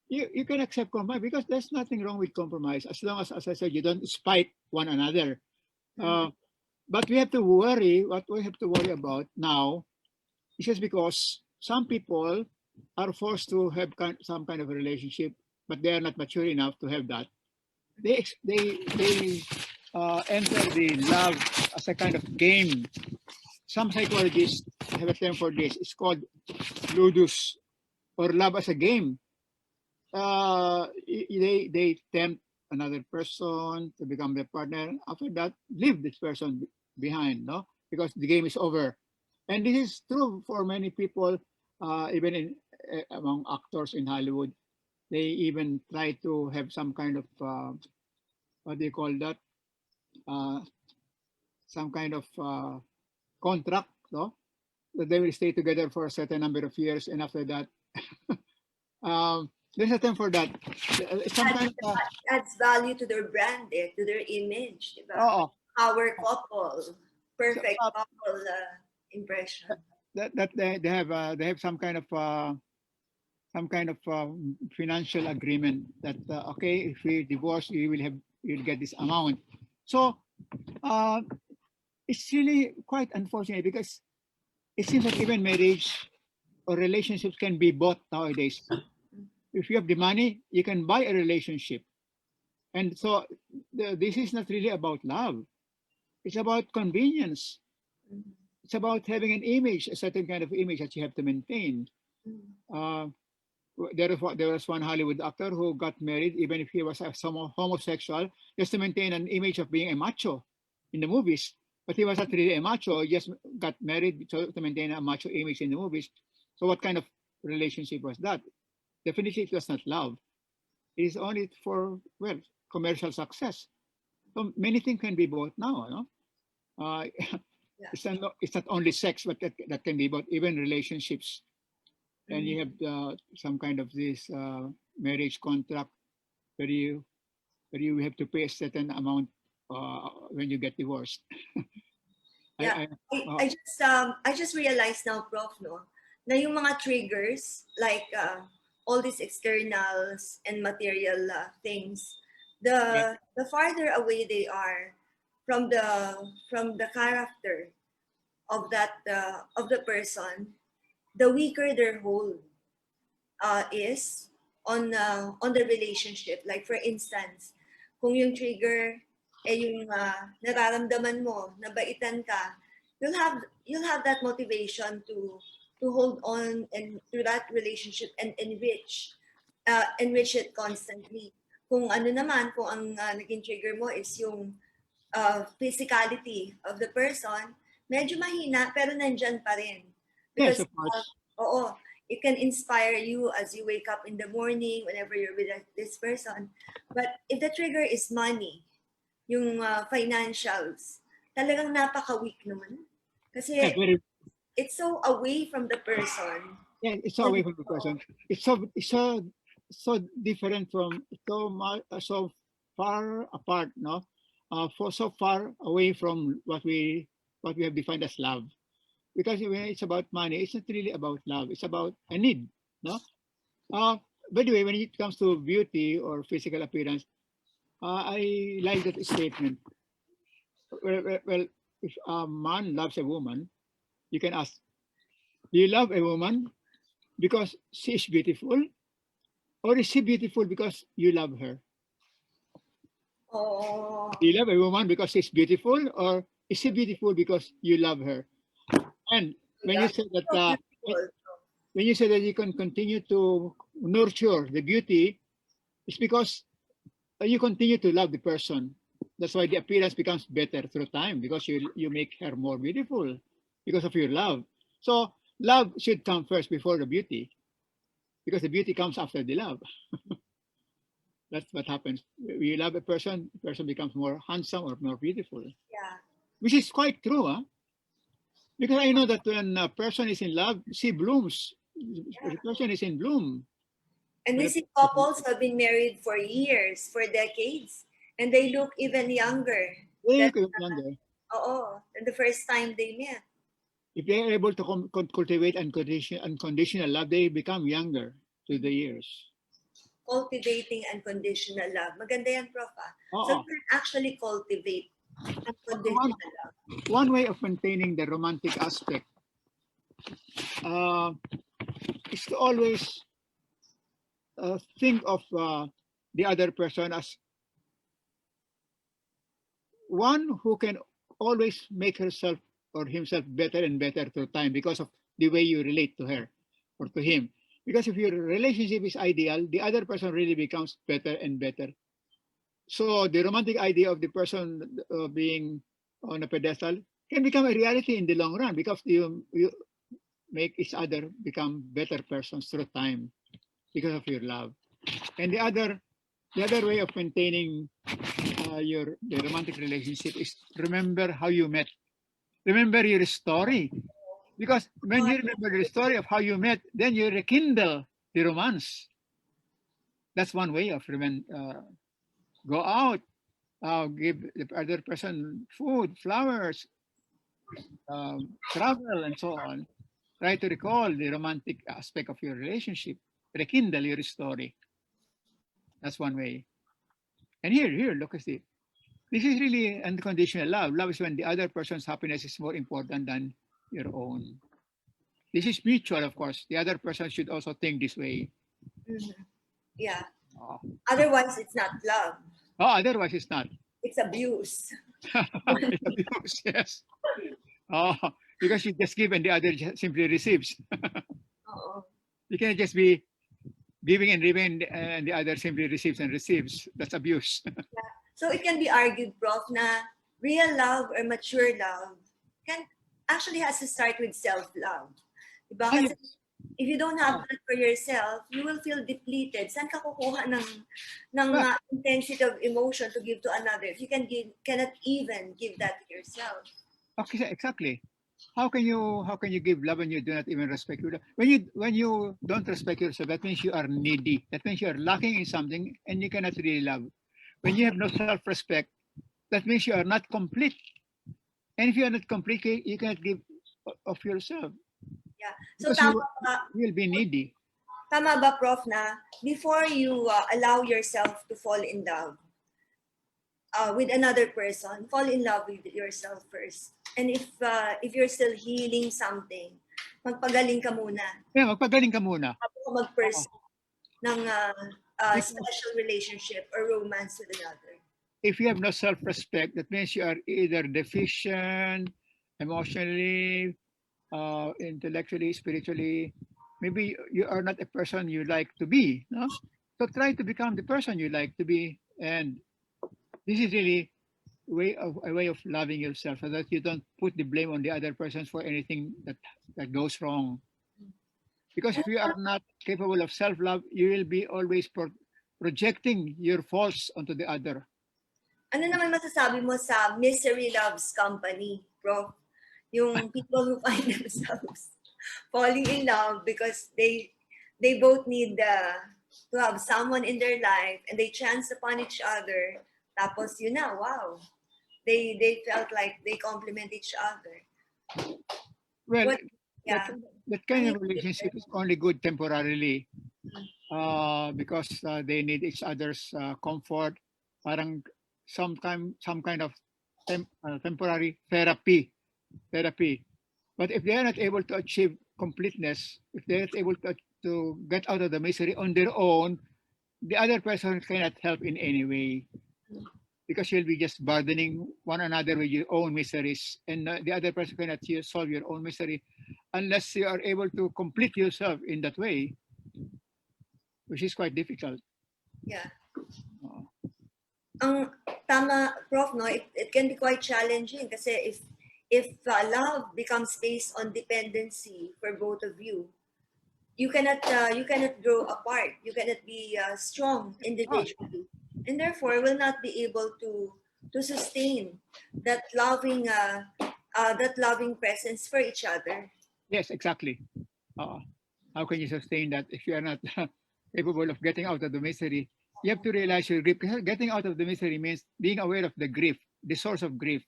You can accept compromise because there's nothing wrong with compromise as long as I said, you don't spite one another. Mhm. Uh, but we have to worry. What we have to worry about now is just because some people are forced to have some kind of a relationship, but they are not mature enough to have that. They enter the love as a kind of game. Some psychologists have a term for this. It's called ludus, or love as a game. They tempt another person to become their partner. After that, leave this person behind, no, because the game is over. And this is true for many people, even in among actors in Hollywood. They even try to have some kind of what do you call that? Uh, some kind of contract, no, that they will stay together for a certain number of years, and after that, there's a term for that. Some Adds, kind of adds value to their brand, to their image, di ba? oh, Our couple, so, perfect couple impression. that they have some kind of financial agreement that okay, if we divorce, you'll get this amount. So uh, it's really quite unfortunate because it seems that even marriage or relationships can be bought nowadays. If you have the money, you can buy a relationship, and so this is not really about love. It's about convenience. Mhm. It's about having an image, a certain kind of image that you have to maintain. Mhm. Uh, there was one Hollywood actor who got married, even if he was a homosexual, just to maintain an image of being a macho in the movies. But he was not really a macho. He just got married to maintain a macho image in the movies. So what kind of relationship was that? Definitely, it was not love. It is only for, well, commercial success. So many things can be bought now. No? Yeah. It's not only sex, but that can be bought, even relationships. And Mhm. you have some kind of this marriage contract where you have to pay a certain amount when you get divorced. Yeah. I I I just realized now, Prof, no, na yung mga triggers, like all these externals and material things, yeah, the farther away they are from the character of the person, the weaker their hold is on the relationship. Like for instance, kung yung trigger yung nararamdaman mo, nabaitan ka, you'll have that motivation to hold on and to that relationship and enrich it constantly. Kung ano naman, kung ang naging trigger mo is yung physicality of the person, medyo mahina pero nandyan pa rin. yes, Because, of course. oo, it can inspire you as you wake up in the morning whenever you're with this person. But if the trigger is money, yung financials, talagang napaka-weak naman. Yeah, Kasi very, it's so away from the person. yeah, it's so away from the person. It's so different from so far apart, no? For so far away from what we have defined as love. Because when it's about money, it's not really about love. It's about a need, no? Uh, by the way, when it comes to beauty or physical appearance, I like that statement. Well, if a man loves a woman, you can ask, do you love a woman because she is beautiful, or is she beautiful because you love her? Oh, Do you love a woman because she's beautiful, or is she beautiful because you love her? And when you yeah. say that, So beautiful. when you say that you can continue to nurture the beauty, it's because you continue to love the person. That's why the appearance becomes better through time because you make her more beautiful because of your love. So love should come first before the beauty because the beauty comes after the love. That's what happens. You love a person, the person becomes more handsome or more beautiful, Yeah. which is quite true, huh? Because I know that when a person is in love, she blooms. The person is in bloom. And we When see couples who have been married for years, for decades, and they look even younger than, they younger, than the first time they met. if they are able to cultivate unconditional love, they become younger to the years. Cultivating unconditional love. Maganda yan, Prof. Ah. So Oo. you can actually cultivate One, unconditional love. one way of maintaining the romantic aspect uh, is to always think of the other person as one who can always make herself or himself better and better through time because of the way you relate to her or to him. Because if your relationship is ideal, the other person really becomes better and better. So the romantic idea of the person being on a pedestal can become a reality in the long run because you make each other become better persons through time because of your love. And the other way of maintaining your the romantic relationship is remember how you met. Remember your story. Because when Oh, you remember the story of how you met, then you rekindle the romance. That's one way of go out, give the other person food, flowers, travel, and so on. Try to recall the romantic aspect of your relationship. Rekindle your story. That's one way. And here, look at it. This is really unconditional love. Love is when the other person's happiness is more important than your own. This is mutual, of course. The other person should also think this way. mhm. Yeah. Oh, Otherwise, it's not love. otherwise it's not. It's abuse. It's abuse, yes. Oh, because you just give and the other simply receives. Oo. You can't just be giving and giving and the other simply receives and receives. That's abuse. Yeah. So it can be argued, Prof, na real love or mature love can actually has to start with self-love. Diba? Ah, Kasi yes. if you don't have Ah, that for yourself, you will feel depleted. Saan ka kukuha ng well, intensity of emotion to give to another if you cannot even give that to yourself? okay, exactly. How can you give love when you do not even respect yourself? When you don't respect yourself, that means you are needy. That means you are lacking in something and you cannot really love. When you have no self-respect, that means you are not complete. And if you are not complete, you cannot give of yourself Yeah. So because you will be needy. tama ba, Prof, na before you allow yourself to fall in love with another person, fall in love with yourself first. And if you're still healing something, magpagaling ka muna Yeah, magpagaling ka muna. bago ka Oo. mag-pursue ng Because special relationship or romance with another. if you have no self-respect, that means you are either deficient emotionally, intellectually, spiritually. Maybe you are not a person you like to be. No, so try to become the person you like to be, and this is really a way of loving yourself, so that you don't put the blame on the other persons for anything that goes wrong. Because Ano, if you are not capable of self-love, you will be always projecting your faults onto the other. ano naman masasabi mo sa Misery Loves Company, Prof? Yung people who find themselves falling in love because they both need to have someone in their life and they chance upon each other. Tapos yun na, wow. They felt like they complement each other. Well, What, that yeah. that Ano kind of yung relationship is difference? only good temporarily, because they need each other's comfort. Parang some kind of temporary therapy. But if they are not able to achieve completeness, if they are not able to get out of the misery on their own, the other person cannot help in any way, because you'll be just burdening one another with your own miseries, and the other person cannot solve your own misery unless you are able to complete yourself in that way, which is quite difficult. Yeah. Uh, Ang tama, Prof, no, it can be quite challenging kasi if love becomes based on dependency for both of you, you cannot grow apart. You cannot be strong oh, individually, and therefore will not be able to sustain that loving presence for each other. yes, exactly. Uh, how can you sustain that if you are not capable of getting out of the misery? You have to realize your grief. Because getting out of the misery means being aware of the grief, the source of grief,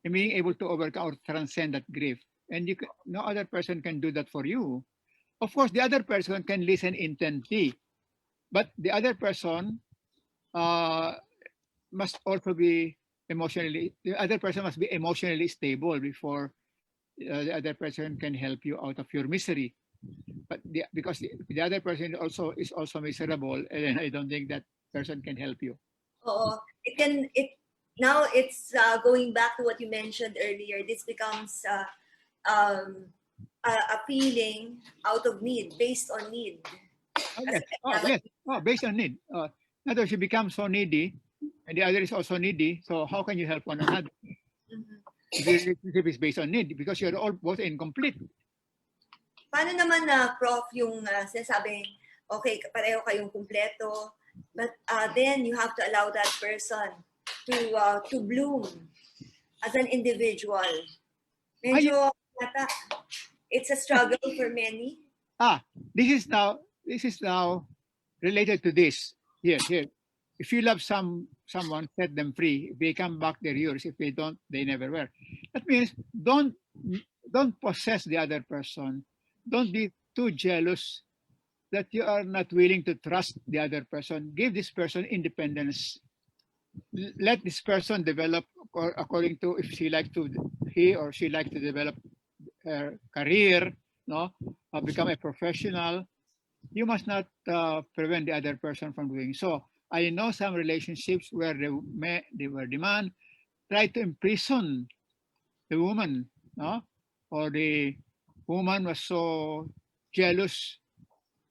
and being able to overcome or transcend that grief. And no other person can do that for you. Of course, the other person can listen intently, but the other person uh, must also be the other person must be emotionally stable before the other person can help you out of your misery. But because the other person also miserable, and I don't think that person can help you. Oo, it now it's going back to what you mentioned earlier. This becomes um, a feeling out of need, based on need. Oh, Kasi yes. Oh, kailangan. yes. Oh, based on need. In other words, you become so needy, and the other is also needy. So how can you help one another Mhm. if your relationship is based on need? Because you're all both incomplete. Paano naman na, Prof, yung sinasabi, okay, pareho kayong kumpleto, but then you have to allow that person to bloom as an individual. Ah, Medyo, yes. nata, it's a struggle for many. Ah, this is now related to this. Here. If you love someone, set them free. If they come back, they're yours. If they don't, they never were. That means don't possess the other person. Don't be too jealous that you are not willing to trust the other person. Give this person independence. Let this person develop according to if he or she like to develop her career, no, become a professional. You must not prevent the other person from doing so. I know some relationships where they were demand try to imprison the woman, no, or the woman was so jealous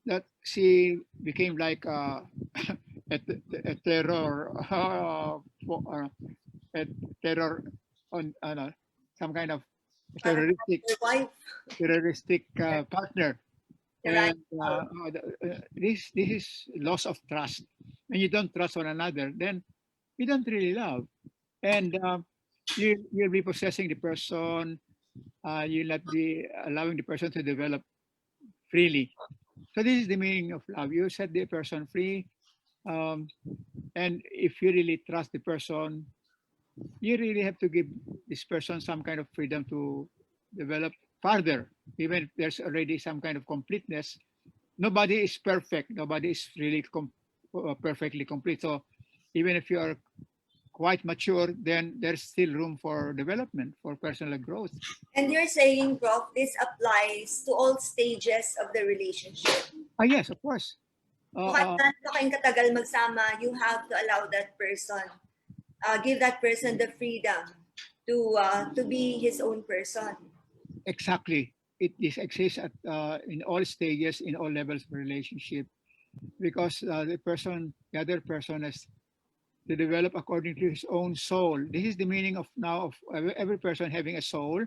that she became like a terror, a terror on some kind of Parang terroristic your wife, partner. the right And this is loss of trust. When you don't trust one another, then you don't really love, and you'll be possessing the person. You'll not be allowing the person to develop freely. So this is the meaning of love. You set the person free, um, and if you really trust the person, you really have to give this person some kind of freedom to develop further, even if there's already some kind of completeness. Nobody is perfect. Nobody is really perfectly complete. So even if you are quite mature, then there's still room for development, for personal growth. And you're saying, Prof, this applies to all stages of the relationship. Ah, yes, of course. So Uh, kahit uh, gaano kayong katagal magsama, you have to allow that person, give that person the freedom to be his own person. exactly. This exists in all stages, in all levels of relationship, because the other person has to develop according to his own soul. This is the meaning of now of every person having a soul,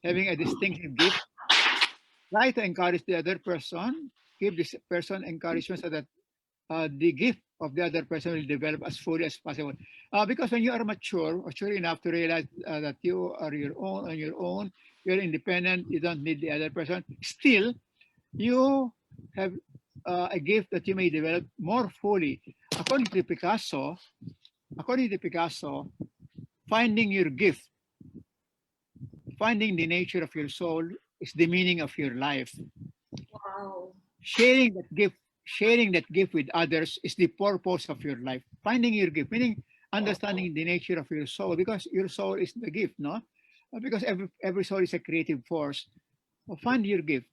having a distinctive gift. Try to encourage the other person, give this person encouragement so that the gift of the other person will develop as fully as possible. Because when you are mature enough to realize that you are your own on your own, you're independent, you don't need the other person. Still, you have a gift that you may develop more fully. According to Picasso, according to Picasso, finding your gift, finding the nature of your soul is the meaning of your life. Wow. Sharing that gift, sharing that gift with others is the purpose of your life. Finding your gift, meaning understanding the nature of your soul, because your soul is the gift, no? Because every soul is a creative force. Find your gift.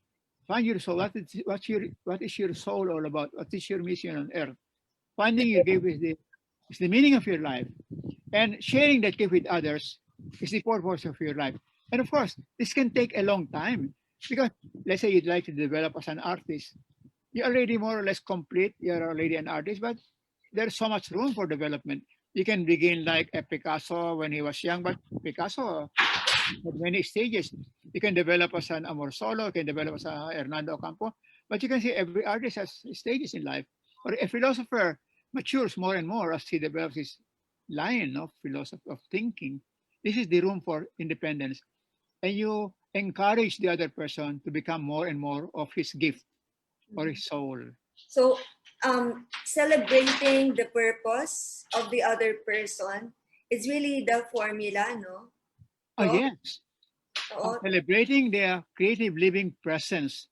Find your soul. What is your soul all about? What is your mission on earth? Finding your gift is the meaning of your life. And sharing that gift with others is the purpose of your life. And of course, this can take a long time because let's say you'd like to develop as an artist. You're already more or less complete. You're already an artist, but there's so much room for development. You can begin like a Picasso when he was young, but Picasso had many stages. You can develop as an Amor Solo, you can develop as a Hernando Ocampo, but you can see every artist has stages in life. Or a philosopher matures more and more as he develops his line of philosophy of thinking. This is the room for independence. And you encourage the other person to become more and more of his gift or his soul. So, celebrating the purpose of the other person is really the formula, no? Oh, Prof? yes. Oo. Celebrating their creative living presence.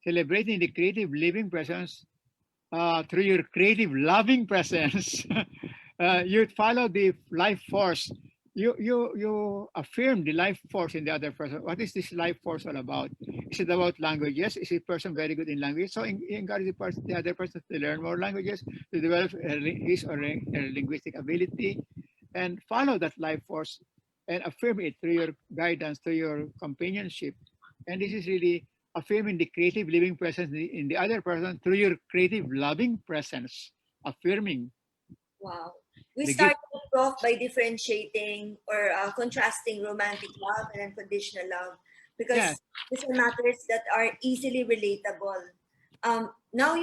Celebrating the creative living presence through your creative loving presence. You follow the life force. You affirm the life force in the other person. What is this life force all about? Is it about languages? Is a person very good in language? So encourage the other person to learn more languages, to develop his or her linguistic ability. and follow that life force and affirm it through your guidance, through your companionship. And this is really affirming the creative living presence in the other person through your creative loving presence, affirming Wow. We the gift. started off by differentiating or contrasting romantic love and unconditional love Yes, because these are matters that are easily relatable. Now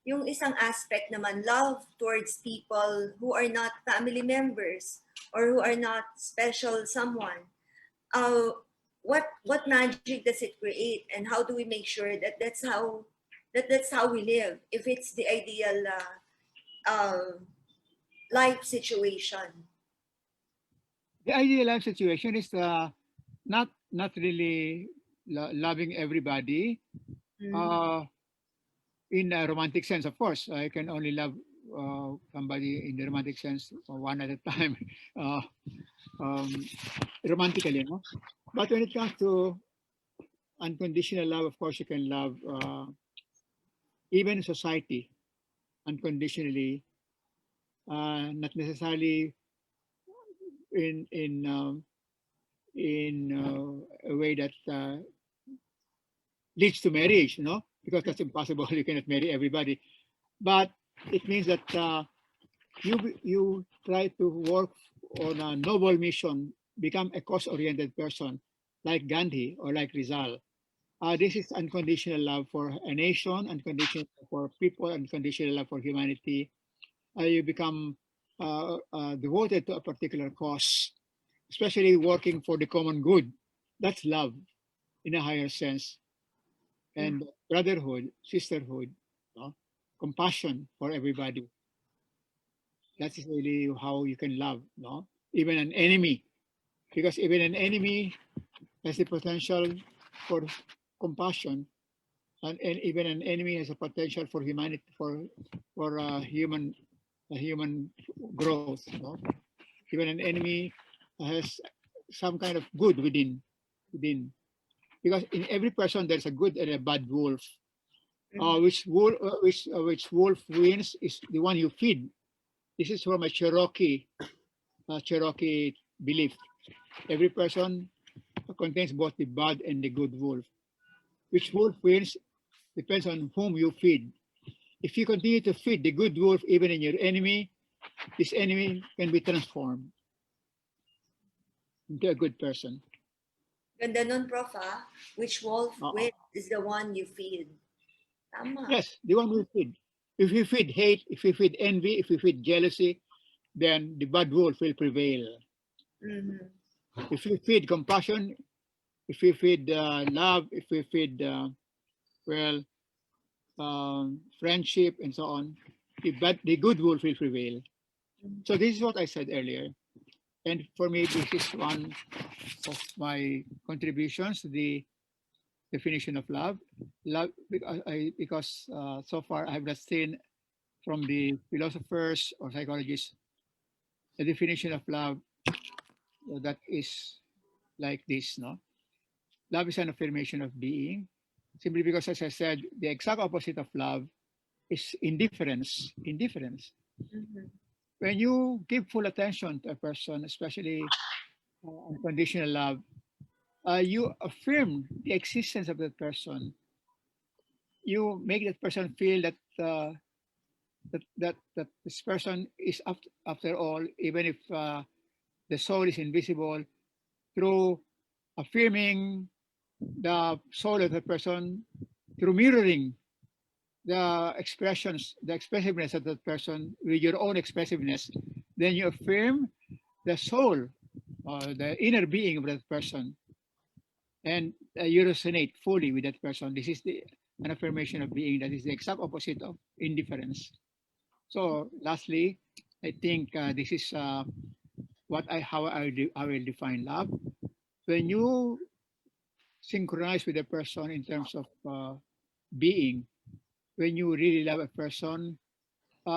yung isang aspect naman, love towards people who are not family members or who are not special someone. Uh, what magic does it create, and how do we make sure that that's how we live? If it's the ideal life situation. the ideal life situation is not really loving everybody Mm-hmm. uh, in a romantic sense. Of course, I can only love somebody in the romantic sense one at a time, uh, um, romantically, you know. But when it comes to unconditional love, of course, you can love even society unconditionally, not necessarily in a way that leads to marriage, you know, because that's impossible. You cannot marry everybody. But it means that you try to work on a noble mission, become a cause-oriented person, like Gandhi or like Rizal. This is unconditional love for a nation, unconditional love for people, unconditional love for humanity. You become devoted to a particular cause, especially working for the common good. That's love in a higher sense. And brotherhood, sisterhood, no? Compassion for everybody. That's really how you can love, no? Even an enemy, because even an enemy has the potential for compassion, and even an enemy has a potential for humanity, for human growth. No? Even an enemy has some kind of good within, because in every person there's a good and a bad wolf. Which wolf wins is the one you feed. This is from a Cherokee belief. Every person contains both the bad and the good wolf. Which wolf wins depends on whom you feed. If you continue to feed the good wolf even in your enemy, this enemy can be transformed into a good person. Ganda nun, Prof, ah. Which wolf Uh-uh. wins is the one you feed. Tama. Yes, the one we feed. If we feed hate, if we feed envy, if we feed jealousy, then the bad wolf will prevail. Mm-hmm. If we feed compassion, if we feed love, if we feed well friendship and so on, the good wolf will prevail. So this is what I said earlier, and for me, this is one of my contributions to the definition of love. Love, because so far I have not seen from the philosophers or psychologists a definition of love that is like this. No, love is an affirmation of being. Simply because, as I said, the exact opposite of love is indifference. Indifference. Mm-hmm. When you give full attention to a person, especially unconditional love, you affirm the existence of that person. You make that person feel that this person is after all, even if the soul is invisible, through affirming the soul of the person, through mirroring the expressions, the expressiveness of that person with your own expressiveness, then you affirm the soul or the inner being of that person, and you resonate fully with that person. This is an affirmation of being that is the exact opposite of indifference. So, lastly, I think this is what I will define love. When you synchronize with a person in terms of being, when you really love a person,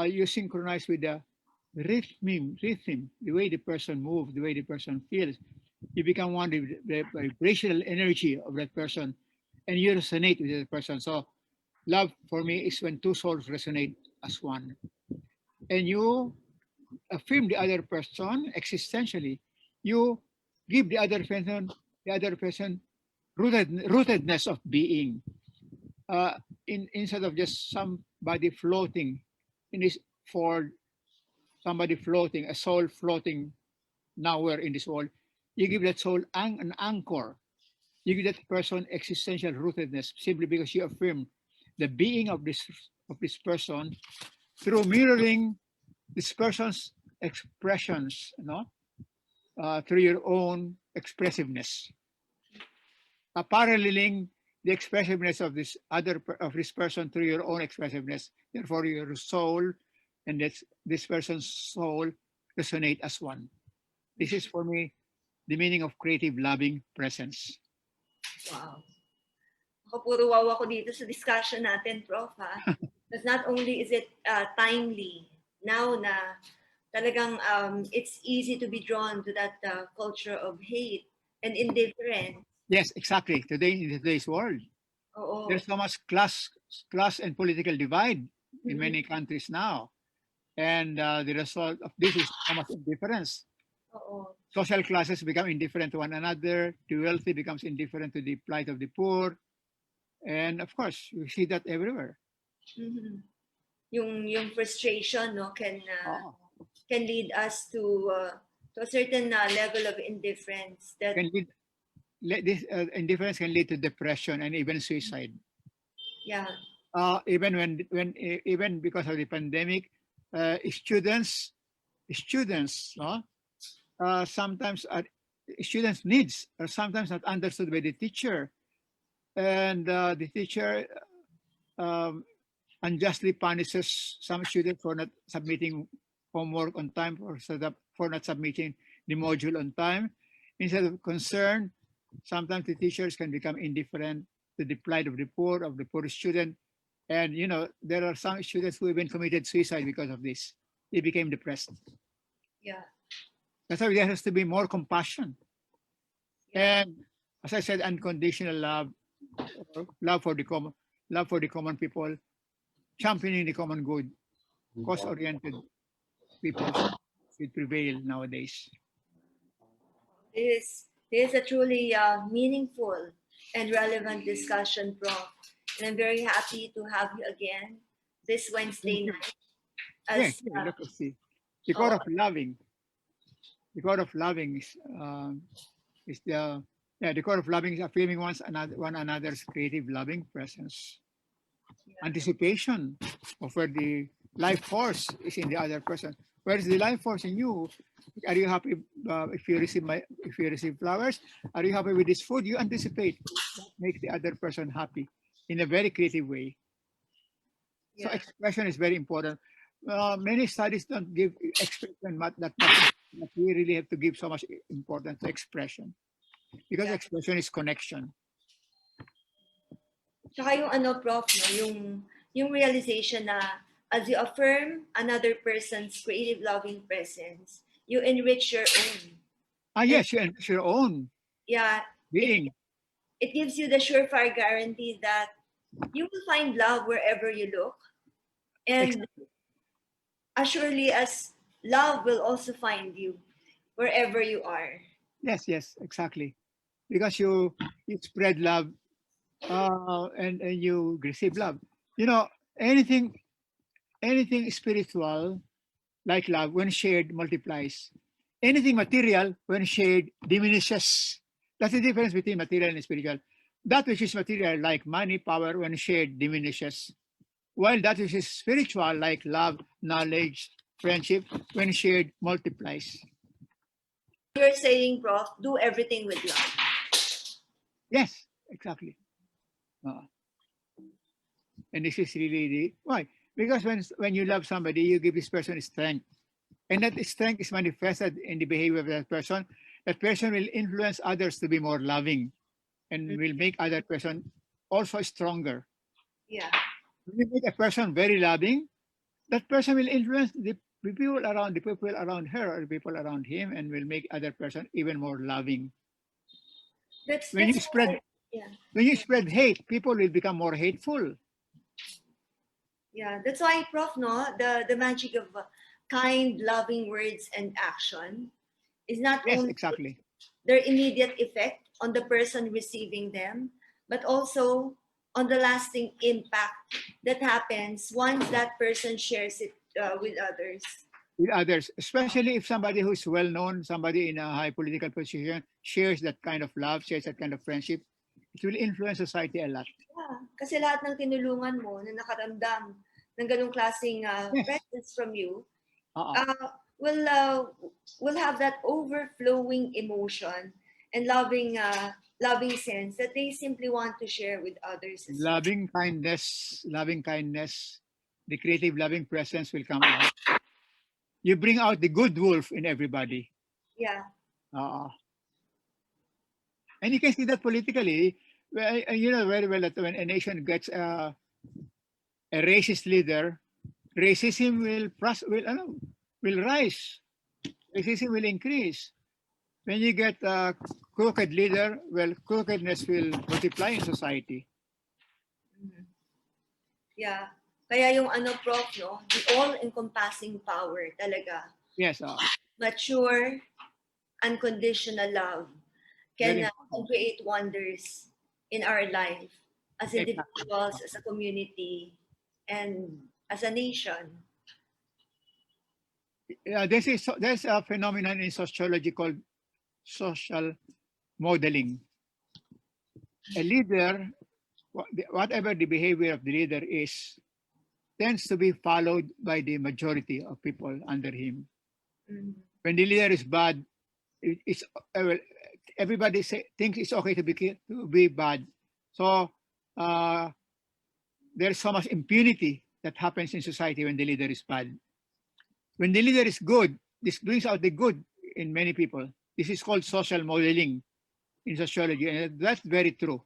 you synchronize with the rhythm, the way the person moves, the way the person feels. You become one with the vibrational energy of that person, and you resonate with that person. So, love for me is when two souls resonate as one, and you affirm the other person existentially. You give the other person rootedness of being. Instead of just somebody floating in this for somebody floating, a soul floating nowhere in this world, you give that soul an anchor. You give that person existential rootedness simply because you affirm the being of this person through mirroring this person's expressions, through your own expressiveness, paralleling the expressiveness of this person through your own expressiveness. Therefore, your soul and this person's soul resonate as one. This is for me the meaning of creative loving presence. Wow. Ako puro wow ako dito sa discussion natin, Prof. Ha? Because not only is it timely now na talagang it's easy to be drawn to that culture of hate and indifference. Yes, exactly. Today in today's world, Oo. there's so much class and political divide in Mm-mm. many countries now, and the result of this is so much indifference. Oo. Social classes become indifferent to one another. The wealthy becomes indifferent to the plight of the poor, and of course, we see that everywhere. Mm-hmm. Yung frustration no Oh, can lead us to a certain level of indifference that can lead this indifference can lead to depression and even suicide. yeah. Even because of the pandemic, students, no, sometimes students' needs are sometimes not understood by the teacher, and the teacher um, unjustly punishes some students for not submitting homework on time, for not submitting the module on time. Instead of concern, sometimes the teachers can become indifferent to the plight of the poor student. And there are some students who even committed suicide because of this. They became depressed. Yeah. That's why there has to be more compassion. Yeah. And as I said, unconditional love, or love for the common people, championing the common good, cause-oriented people should prevail nowadays. This is a truly meaningful and relevant discussion, Prof. And I'm very happy to have you again this Thank Wednesday you. night. Yeah, As yeah, look, see. The core oh, of loving, the core of loving is the core of loving is affirming one another's creative loving presence. yeah, Anticipation of where the life force is in the other person. Where is the life force in you? Are you happy if you receive flowers? Are you happy with this food? You anticipate what makes the other person happy in a very creative way. So yeah, expression is very important. Many studies don't give expression that much, but we really have to give so much importance to expression because yeah. expression is connection. Tsaka yung ano, Prof, no, yung realization na as you affirm another person's creative loving presence, you enrich your own. And Yes, it's your own yeah, it being. it gives you the surefire guarantee that you will find love wherever you look. And Exactly. as surely as love will also find you wherever you are. Yes, yes, exactly. Because you spread love, and you receive love. You know, anything anything spiritual like love, when shared, multiplies. Anything material, when shared, diminishes. That's the difference between material and spiritual. That which is material, like money, power, when shared, diminishes. While that which is spiritual, like love, knowledge, friendship, when shared, multiplies. You're saying, Prof, do everything with love. Yes, exactly. Uh, and this is really the why. Because when you love somebody, you give this person strength. And that strength is manifested in the behavior of that person. That person will influence others to be more loving and Mm, will make other person also stronger. yeah, When you make a person very loving, that person will influence the people around her or the people around him, and will make other person even more loving. When that's you spread why, yeah. when you spread hate, people will become more hateful. Yeah, that's why, Prof, no, the magic of kind, loving words and action is not Yes, only exactly. their immediate effect on the person receiving them, but also on the lasting impact that happens once that person shares it with others. With others, especially if somebody who's well known, somebody in a high political position, shares that kind of love, shares that kind of friendship, it will influence society a lot. Yeah, kasi lahat ng tinulungan mo na nakaramdam ng ganong klaseng Yes. presence from you Uh-uh. uh, will uh, will have that overflowing emotion and loving sense that they simply want to share with others as well. Loving kindness, the creative loving presence will come out. You bring out the good wolf in everybody. Yeah. Uh, and you can see that politically. Well, you know very well that when a nation gets a racist leader, racism will rise. Racism will increase. When you get a crooked leader, well, crookedness will multiply in society. Mhm. Yeah. Kaya yung ano, Prof, no? The all-encompassing power talaga. Yes, Mature, unconditional love very can important. create wonders in our life as Exactly. individuals, as a community, and as a nation. There's a phenomenon in sociology called social modeling. A leader, whatever the behavior of the leader is, tends to be followed by the majority of people under him. Mhm. When the leader is bad, it's well, everybody thinks it's okay to be bad. So uh, there's so much impunity that happens in society when the leader is bad. When the leader is good, this brings out the good in many people. This is called social modeling in sociology, and that's very true.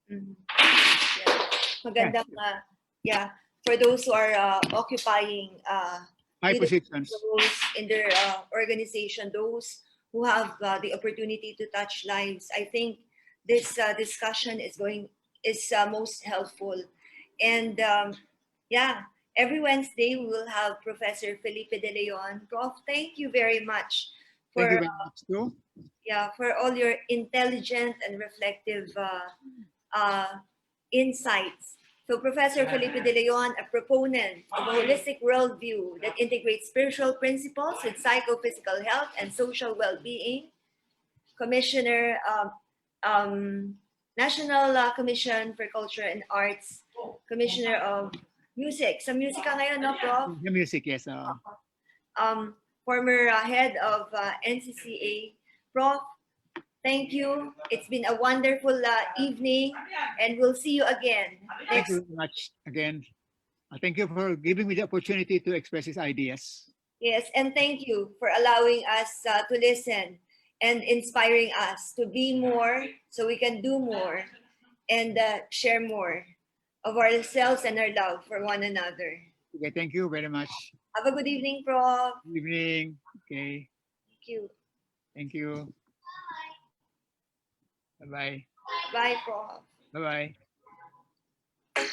Mhm. Yeah. Yes, Magandang, yeah, for those who are occupying high leadership positions. roles in their organization, those who have the opportunity to touch lives, I think this discussion is most helpful. And yeah, every Wednesday we will have Professor Felipe De Leon. Prof, thank you very much Thank you for very much too. yeah, for all your intelligent and reflective uh, insights. So, Professor Felipe De Leon, a proponent of a holistic worldview that integrates spiritual principles with psychophysical health and social well-being, Commissioner, National Commission for Culture and Arts, Commissioner of Music. Sa music ka ngayon, no, Prof? The music, yes. Um, Former head of NCCA. Prof, thank you. It's been a wonderful evening, and we'll see you again Thank you next. very much again. Thank you for giving me the opportunity to express these ideas. Yes, and thank you for allowing us to listen and inspiring us to be more so we can do more and share more of ourselves and our love for one another. Okay, thank you very much. Have a good evening, Prof. Good evening. Okay, Thank you. thank you. Bye bye. Bye, Prof. Bye bye.